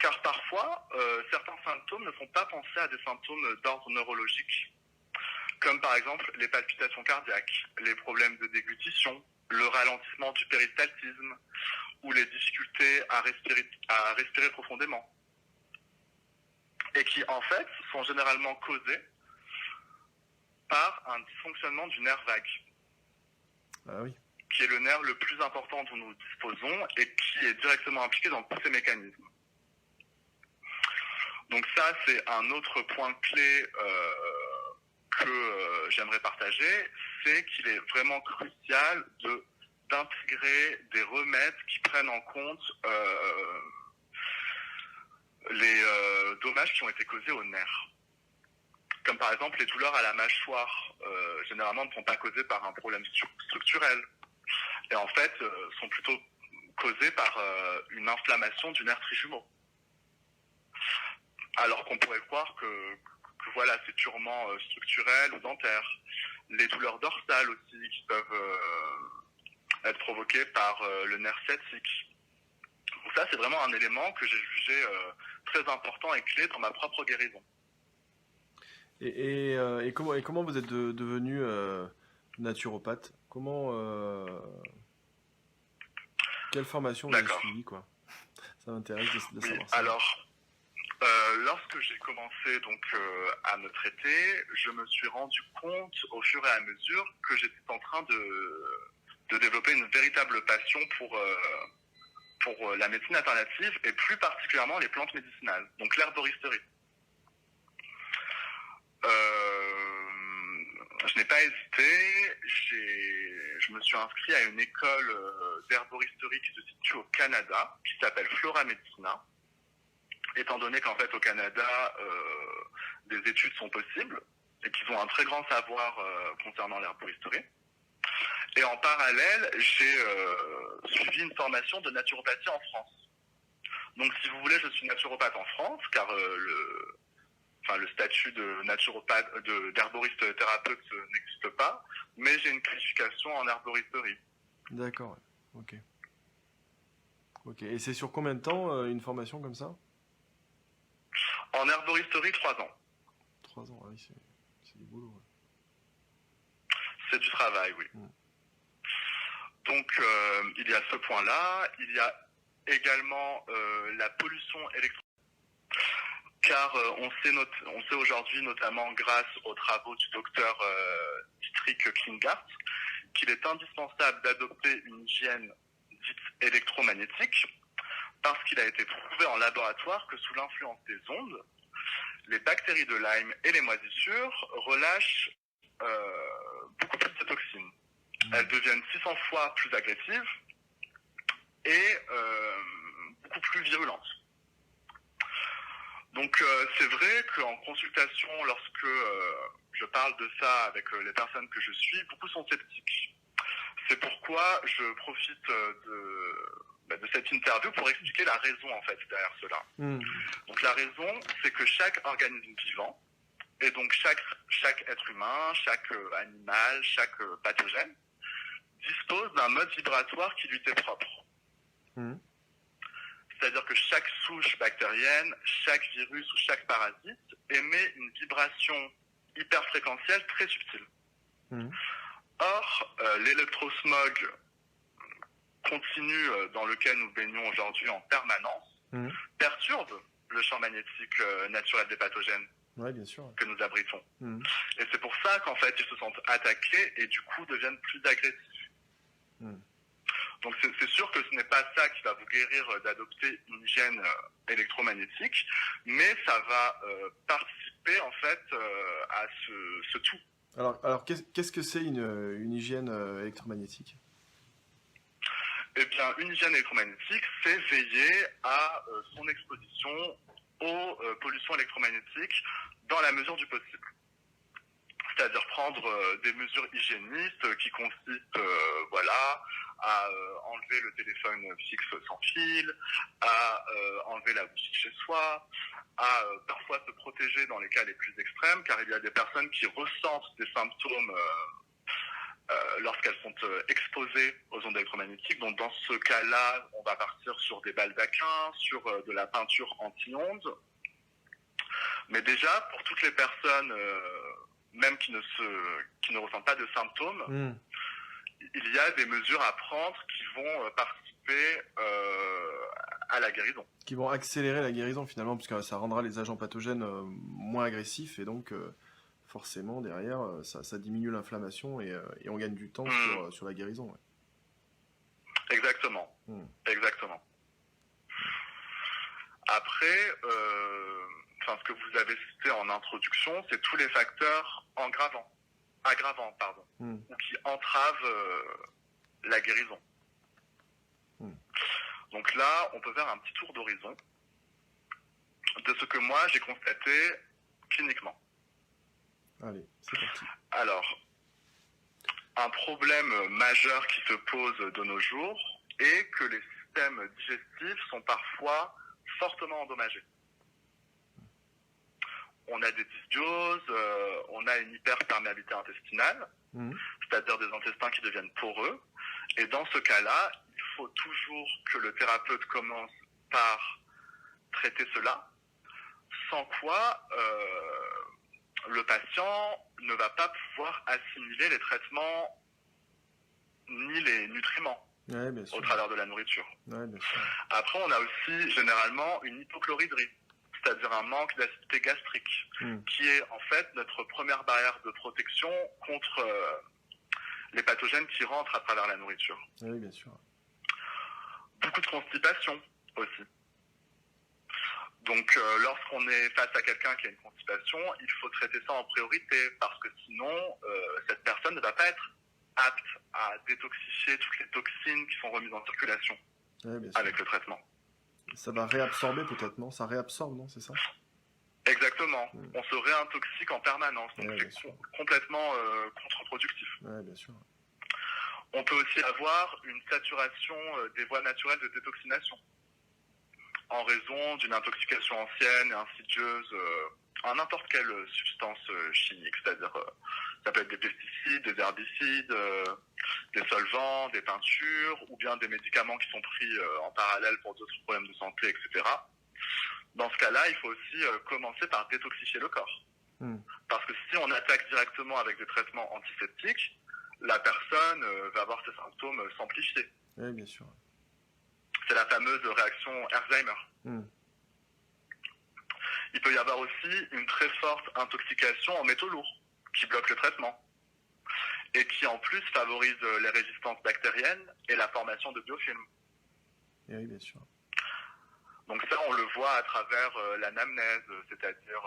Speaker 2: Car parfois, certains symptômes ne font pas penser à des symptômes d'ordre neurologique, comme par exemple les palpitations cardiaques, les problèmes de déglutition, le ralentissement du péristaltisme ou les difficultés à respirer profondément. Et et qui en fait sont généralement causés par un dysfonctionnement du nerf vague,
Speaker 1: Ah oui.
Speaker 2: qui est le nerf le plus important dont nous disposons et qui est directement impliqué dans tous ces mécanismes. Donc ça, c'est un autre point clé que j'aimerais partager, c'est qu'il est vraiment crucial d'intégrer des remèdes qui prennent en compte les dommages qui ont été causés aux nerfs. Comme par exemple les douleurs à la mâchoire, généralement ne sont pas causées par un problème structurel, et en fait sont plutôt causées par une inflammation du nerf trijumeau. Alors qu'on pourrait croire que voilà, c'est purement structurel ou dentaire. Les douleurs dorsales aussi qui peuvent être provoquées par le nerf sciatique. Donc ça, c'est vraiment un élément que j'ai jugé très important et clé dans ma propre guérison.
Speaker 1: Et comment vous êtes devenu naturopathe? Quelle formation vous avez suivi, quoi? Ça m'intéresse de savoir ça.
Speaker 2: Alors, lorsque j'ai commencé donc à me traiter, je me suis rendu compte au fur et à mesure que j'étais en train de développer une véritable passion pour la médecine alternative et plus particulièrement les plantes médicinales, donc l'herboristerie. Je n'ai pas hésité, je me suis inscrit à une école d'herboristerie qui se situe au Canada, qui s'appelle Flora Medicina, étant donné qu'en fait au Canada, des études sont possibles et qu'ils ont un très grand savoir concernant l'herboristerie. Et en parallèle, j'ai suivi une formation de naturopathie en France. Donc si vous voulez, je suis naturopathe en France, car le statut de naturopathe, d'herboriste thérapeute n'existe pas, mais j'ai une qualification en herboristerie.
Speaker 1: D'accord, ok. Ok. Et c'est sur combien de temps une formation comme ça?
Speaker 2: En herboristerie, 3 ans.
Speaker 1: 3 ans, oui, c'est du boulot. Ouais.
Speaker 2: C'est du travail, oui. Donc, il y a ce point-là. Il y a également la pollution électromagnétique. Car on sait aujourd'hui, notamment grâce aux travaux du docteur Dietrich Klinghardt, qu'il est indispensable d'adopter une hygiène dite électromagnétique, parce qu'il a été prouvé en laboratoire que sous l'influence des ondes, les bactéries de Lyme et les moisissures relâchent beaucoup plus de toxines. Elles deviennent 600 fois plus agressives et beaucoup plus virulentes. Donc c'est vrai qu'en consultation, lorsque je parle de ça avec les personnes que je suis, beaucoup sont sceptiques. C'est pourquoi je profite de cette interview pour expliquer la raison en fait derrière cela. Donc la raison, c'est que chaque organisme vivant, et donc chaque être humain, chaque animal, chaque pathogène, dispose d'un mode vibratoire qui lui est propre. C'est-à-dire que chaque souche bactérienne, chaque virus ou chaque parasite émet une vibration hyperfréquentielle très subtile. Or, l'électrosmog continu dans lequel nous baignons aujourd'hui en permanence perturbe le champ magnétique naturel des pathogènes
Speaker 1: bien sûr.
Speaker 2: que nous abritons. Et c'est pour ça qu'en fait, ils se sentent attaqués et du coup deviennent plus agressifs. Donc c'est sûr que ce n'est pas ça qui va vous guérir d'adopter une hygiène électromagnétique, mais ça va participer en fait à ce tout.
Speaker 1: Alors qu'est-ce que c'est une hygiène électromagnétique?
Speaker 2: Eh bien, une hygiène électromagnétique, c'est veiller à son exposition aux pollutions électromagnétiques dans la mesure du possible. C'est-à-dire prendre des mesures hygiénistes qui consistent à enlever le téléphone fixe sans fil, à enlever la bougie chez soi, à parfois se protéger dans les cas les plus extrêmes, car il y a des personnes qui ressentent des symptômes lorsqu'elles sont exposées aux ondes électromagnétiques. Donc dans ce cas-là, on va partir sur des baldaquins, sur de la peinture anti-ondes. Mais déjà, pour toutes les personnes même qui ne ressentent pas de symptômes, il y a des mesures à prendre qui vont participer à la guérison.
Speaker 1: Qui vont accélérer la guérison finalement, puisque ça rendra les agents pathogènes moins agressifs, et donc forcément derrière, ça diminue l'inflammation, et on gagne du temps sur la guérison. Ouais.
Speaker 2: Exactement. Exactement. Après, ce que vous avez cité en introduction, c'est tous les facteurs aggravants, ou qui entravent la guérison. Donc là, on peut faire un petit tour d'horizon de ce que moi j'ai constaté cliniquement.
Speaker 1: Allez, c'est parti.
Speaker 2: Alors, un problème majeur qui se pose de nos jours est que les systèmes digestifs sont parfois fortement endommagés. On a des dysbioses, on a une hyperperméabilité intestinale, c'est-à-dire des intestins qui deviennent poreux. Et dans ce cas-là, il faut toujours que le thérapeute commence par traiter cela, sans quoi le patient ne va pas pouvoir assimiler les traitements ni les nutriments au travers de la nourriture.
Speaker 1: Ouais, bien sûr.
Speaker 2: Après, on a aussi généralement une hypochloridrie, c'est-à-dire un manque d'acidité gastrique, qui est en fait notre première barrière de protection contre les pathogènes qui rentrent à travers la nourriture.
Speaker 1: Oui, bien sûr.
Speaker 2: Beaucoup de constipation aussi. Donc, lorsqu'on est face à quelqu'un qui a une constipation, il faut traiter ça en priorité, parce que sinon, cette personne ne va pas être apte à détoxifier toutes les toxines qui sont remises en circulation avec le traitement.
Speaker 1: Ça va réabsorber peut-être, non? Ça réabsorbe, non? C'est ça?
Speaker 2: Exactement. On se réintoxique en permanence, donc c'est complètement contre-productif.
Speaker 1: Ouais, bien sûr.
Speaker 2: On peut aussi avoir une saturation des voies naturelles de détoxination, en raison d'une intoxication ancienne et insidieuse à n'importe quelle substance chimique, c'est-à-dire ça peut être des pesticides, des herbicides, des solvants, des peintures, ou bien des médicaments qui sont pris en parallèle pour d'autres problèmes de santé, etc. Dans ce cas-là, il faut aussi commencer par détoxifier le corps. Parce que si on attaque directement avec des traitements antiseptiques, la personne va avoir ses symptômes s'amplifier.
Speaker 1: Oui, bien sûr.
Speaker 2: C'est la fameuse réaction Alzheimer. Il peut y avoir aussi une très forte intoxication en métaux lourds qui bloque le traitement et qui en plus favorise les résistances bactériennes et la formation de biofilms.
Speaker 1: Oui, bien sûr.
Speaker 2: Donc ça, on le voit à travers l'anamnèse, c'est-à-dire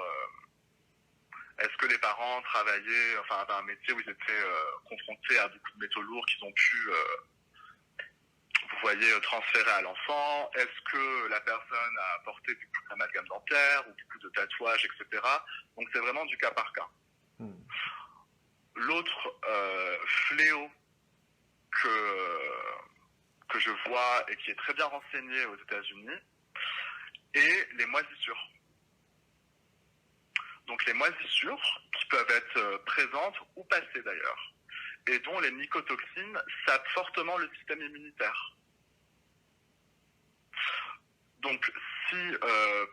Speaker 2: est-ce que les parents avaient un métier où ils étaient confrontés à beaucoup de métaux lourds qu'ils ont pu vous voyez, transféré à l'enfant. Est-ce que la personne a porté du coup d'amalgame dentaire ou du coup de tatouage, etc. Donc c'est vraiment du cas par cas. L'autre fléau que je vois et qui est très bien renseigné aux États-Unis est les moisissures. Donc les moisissures qui peuvent être présentes ou passées d'ailleurs, et dont les mycotoxines sapent fortement le système immunitaire. Donc si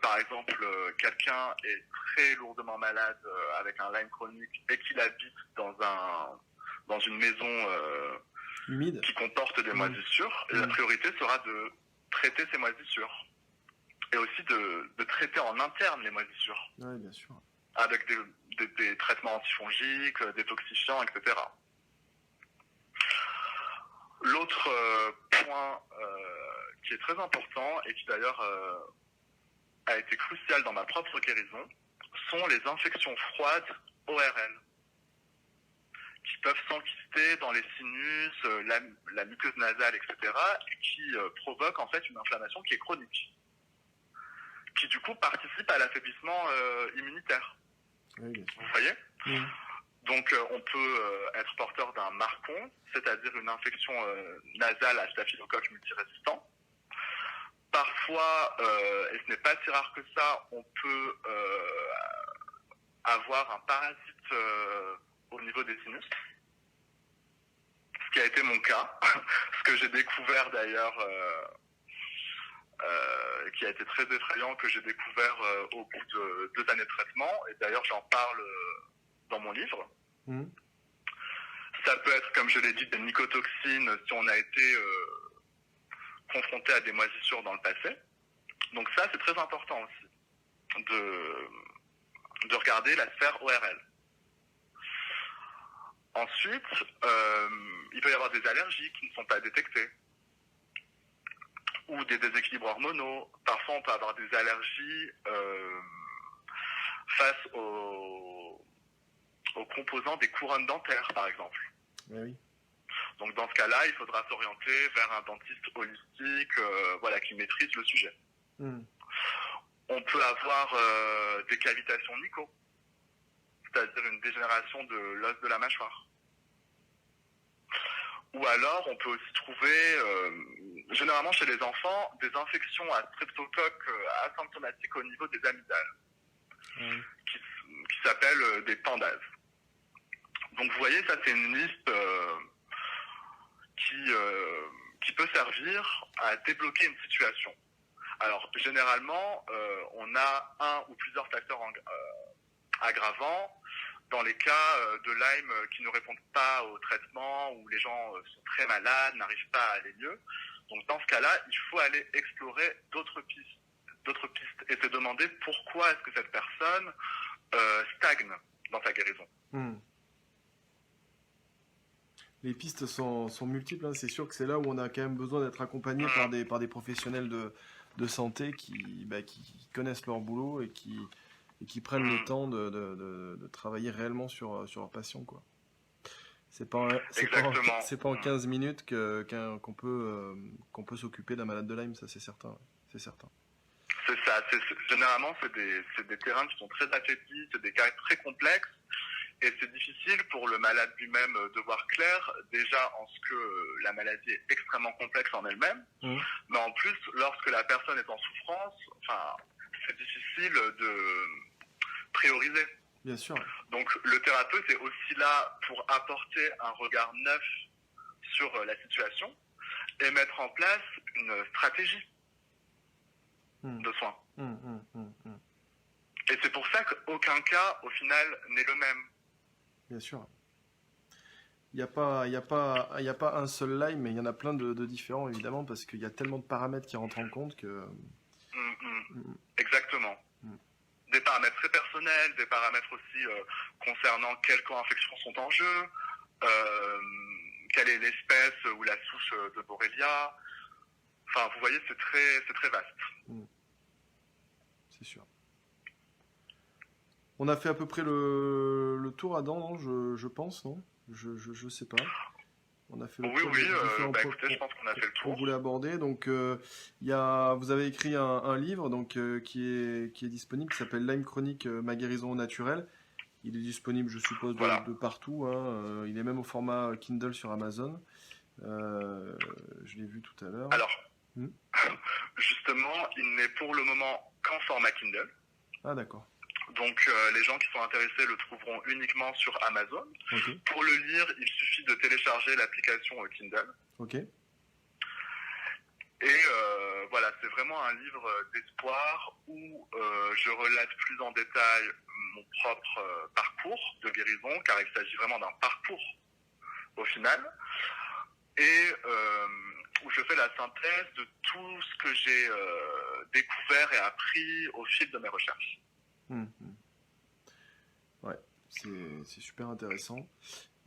Speaker 2: par exemple quelqu'un est très lourdement malade avec un Lyme chronique et qu'il habite dans une maison
Speaker 1: humide
Speaker 2: qui comporte des moisissures, la priorité sera de traiter ces moisissures et aussi de traiter en interne les moisissures.
Speaker 1: Oui, bien sûr.
Speaker 2: Avec des traitements antifongiques, détoxifiants, etc. L'autre point qui est très important et qui d'ailleurs a été crucial dans ma propre guérison sont les infections froides ORL qui peuvent s'enquister dans les sinus, la muqueuse nasale, etc. et qui provoquent en fait une inflammation qui est chronique, qui du coup participe à l'affaiblissement immunitaire.
Speaker 1: Oui, bien sûr.
Speaker 2: Vous voyez ? Donc on peut être porteur d'un MARCON, c'est-à-dire une infection nasale à staphylocoque multirésistant. Parfois, et ce n'est pas si rare que ça, on peut avoir un parasite au niveau des sinus. Ce qui a été mon cas, ce que j'ai découvert d'ailleurs, qui a été très effrayant, que j'ai découvert au bout de 2 années de traitement, et d'ailleurs j'en parle dans mon livre. Ça peut être, comme je l'ai dit, des mycotoxines si on a été confronté à des moisissures dans le passé. Donc ça, c'est très important aussi, de regarder la sphère ORL. Ensuite, il peut y avoir des allergies qui ne sont pas détectées, ou des déséquilibres hormonaux. Parfois, on peut avoir des allergies face aux composants des couronnes dentaires, par exemple.
Speaker 1: Oui.
Speaker 2: Donc dans ce cas-là, il faudra s'orienter vers un dentiste holistique qui maîtrise le sujet. On peut avoir des cavitations nico, c'est-à-dire une dégénération de l'os de la mâchoire. Ou alors, on peut aussi trouver, généralement chez les enfants, des infections à streptocoque asymptomatiques au niveau des amygdales, qui s'appellent des pendases. Donc vous voyez, ça c'est une liste qui peut servir à débloquer une situation. Alors généralement, on a un ou plusieurs facteurs aggravants dans les cas de Lyme qui ne répondent pas au traitement, où les gens sont très malades, n'arrivent pas à aller mieux. Donc dans ce cas-là, il faut aller explorer d'autres pistes et se demander pourquoi est-ce que cette personne stagne dans sa guérison.
Speaker 1: Les pistes sont multiples, hein. C'est sûr que c'est là où on a quand même besoin d'être accompagné par des professionnels de santé qui connaissent leur boulot et qui prennent le temps de travailler réellement sur leurs patients, quoi. C'est pas en 15 minutes qu'on peut s'occuper d'un malade de Lyme, ça c'est certain. C'est certain.
Speaker 2: C'est ça. Généralement, c'est des terrains qui sont très affaiblis, c'est des cas très complexes. Et c'est difficile pour le malade lui-même de voir clair, déjà en ce que la maladie est extrêmement complexe en elle-même, mais en plus, lorsque la personne est en souffrance, c'est difficile de prioriser.
Speaker 1: Bien sûr.
Speaker 2: Donc le thérapeute est aussi là pour apporter un regard neuf sur la situation et mettre en place une stratégie de soins. Et c'est pour ça qu'aucun cas, au final, n'est le même.
Speaker 1: Bien sûr. Il n'y a pas un seul Lyme, mais il y en a plein de différents, évidemment, parce qu'il y a tellement de paramètres qui rentrent en compte que...
Speaker 2: Exactement. Des paramètres très personnels, des paramètres aussi concernant quelles co-infections sont en jeu, quelle est l'espèce ou la souche de Borrelia. Enfin, vous voyez, c'est très vaste.
Speaker 1: C'est sûr. On a fait à peu près le tour, Adam, non, je pense, non? Je sais pas. On a fait le tour
Speaker 2: des différents écoutez, je pense qu'on a fait le tour.
Speaker 1: Qu'on voulait aborder. Donc, vous avez écrit un livre donc, qui est disponible, qui s'appelle Lyme chronique, ma guérison naturelle. Il est disponible, je suppose, de partout. Hein. Il est même au format Kindle sur Amazon. Je l'ai vu tout à l'heure.
Speaker 2: Alors, justement, il n'est pour le moment qu'en format Kindle.
Speaker 1: Ah, d'accord.
Speaker 2: Donc les gens qui sont intéressés le trouveront uniquement sur Amazon.
Speaker 1: Okay.
Speaker 2: Pour le lire, il suffit de télécharger l'application Kindle.
Speaker 1: Ok.
Speaker 2: Et c'est vraiment un livre d'espoir où je relate plus en détail mon propre parcours de guérison, car il s'agit vraiment d'un parcours au final, et où je fais la synthèse de tout ce que j'ai découvert et appris au fil de mes recherches.
Speaker 1: Ouais, c'est super intéressant.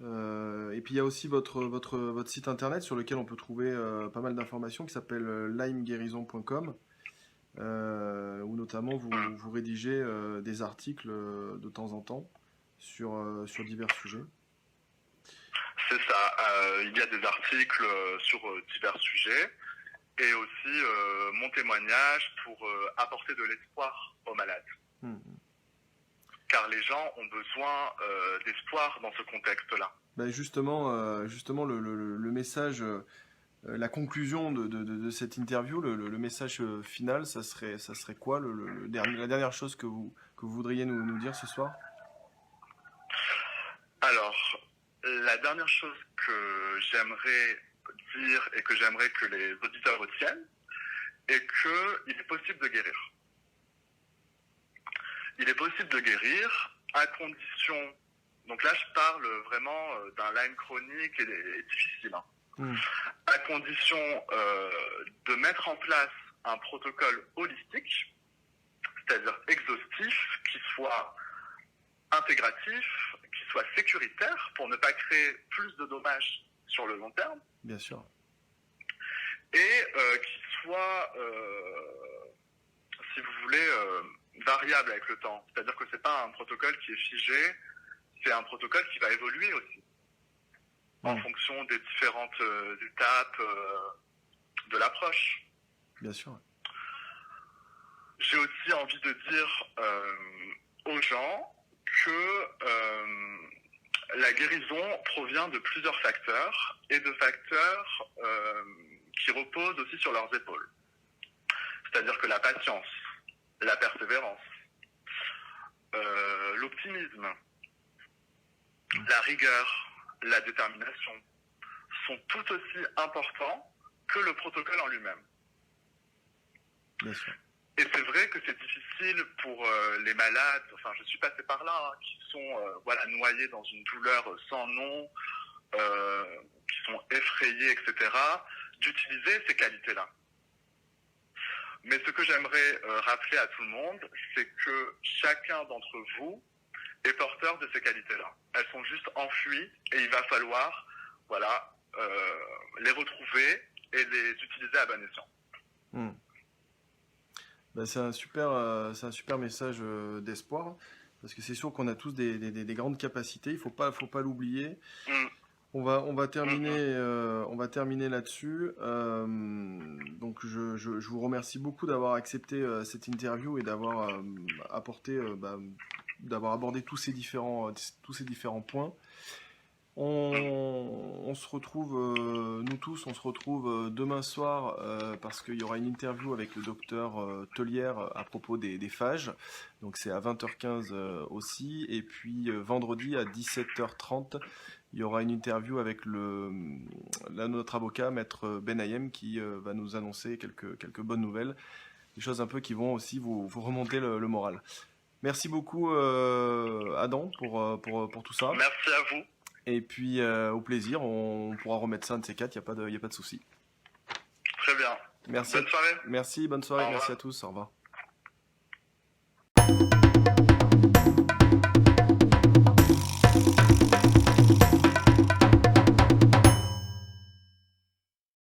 Speaker 1: Et puis il y a aussi votre site internet sur lequel on peut trouver pas mal d'informations, qui s'appelle lymeguérison.com, où notamment vous rédigez des articles de temps en temps sur divers sujets.
Speaker 2: C'est ça. Il y a des articles sur divers sujets et aussi mon témoignage pour apporter de l'espoir aux malades. Car les gens ont besoin d'espoir dans ce contexte-là.
Speaker 1: Ben justement, le message, la conclusion de cette interview, le message final, ça serait quoi la dernière chose que vous voudriez nous dire ce soir?
Speaker 2: Alors, la dernière chose que j'aimerais dire et que j'aimerais que les auditeurs retiennent est qu'il est possible de guérir. Il est possible de guérir à condition, donc là je parle vraiment d'un Lyme chronique et difficile, à condition de mettre en place un protocole holistique, c'est-à-dire exhaustif, qui soit intégratif, qui soit sécuritaire pour ne pas créer plus de dommages sur le long terme.
Speaker 1: Bien sûr.
Speaker 2: Et qui soit, si vous voulez, variable avec le temps. C'est-à-dire que c'est pas un protocole qui est figé, c'est un protocole qui va évoluer aussi en fonction des différentes étapes de l'approche.
Speaker 1: Bien sûr.
Speaker 2: J'ai aussi envie de dire aux gens que la guérison provient de plusieurs facteurs et de facteurs qui reposent aussi sur leurs épaules. C'est-à-dire que la patience, la persévérance, l'optimisme, la rigueur, la détermination sont tout aussi importants que le protocole en lui-même.
Speaker 1: Bien sûr.
Speaker 2: Et c'est vrai que c'est difficile pour les malades, enfin je suis passé par là, hein, qui sont noyés dans une douleur sans nom, qui sont effrayés, etc., d'utiliser ces qualités-là. Mais ce que j'aimerais rappeler à tout le monde, c'est que chacun d'entre vous est porteur de ces qualités-là. Elles sont juste enfouies et il va falloir les retrouver et les utiliser à bon escient.
Speaker 1: Ben, c'est un super message d'espoir, parce que c'est sûr qu'on a tous des grandes capacités, il faut pas l'oublier. On va terminer là-dessus. Donc je vous remercie beaucoup d'avoir accepté cette interview et d'avoir d'avoir abordé tous ces différents points. On se retrouve, nous tous, on se retrouve demain soir parce qu'il y aura une interview avec le docteur Tellière à propos des phages. Donc c'est à 20h15 aussi. Et puis vendredi à 17h30, il y aura une interview avec notre avocat, Maître Benayem, qui va nous annoncer quelques bonnes nouvelles. Des choses un peu qui vont aussi vous remonter le moral. Merci beaucoup Adam pour tout ça.
Speaker 2: Merci à vous.
Speaker 1: Et puis au plaisir, on pourra remettre ça un de ces quatre, il n'y a pas de souci.
Speaker 2: Très bien.
Speaker 1: Merci.
Speaker 2: Bonne soirée.
Speaker 1: Merci, bonne soirée, merci à tous, au revoir.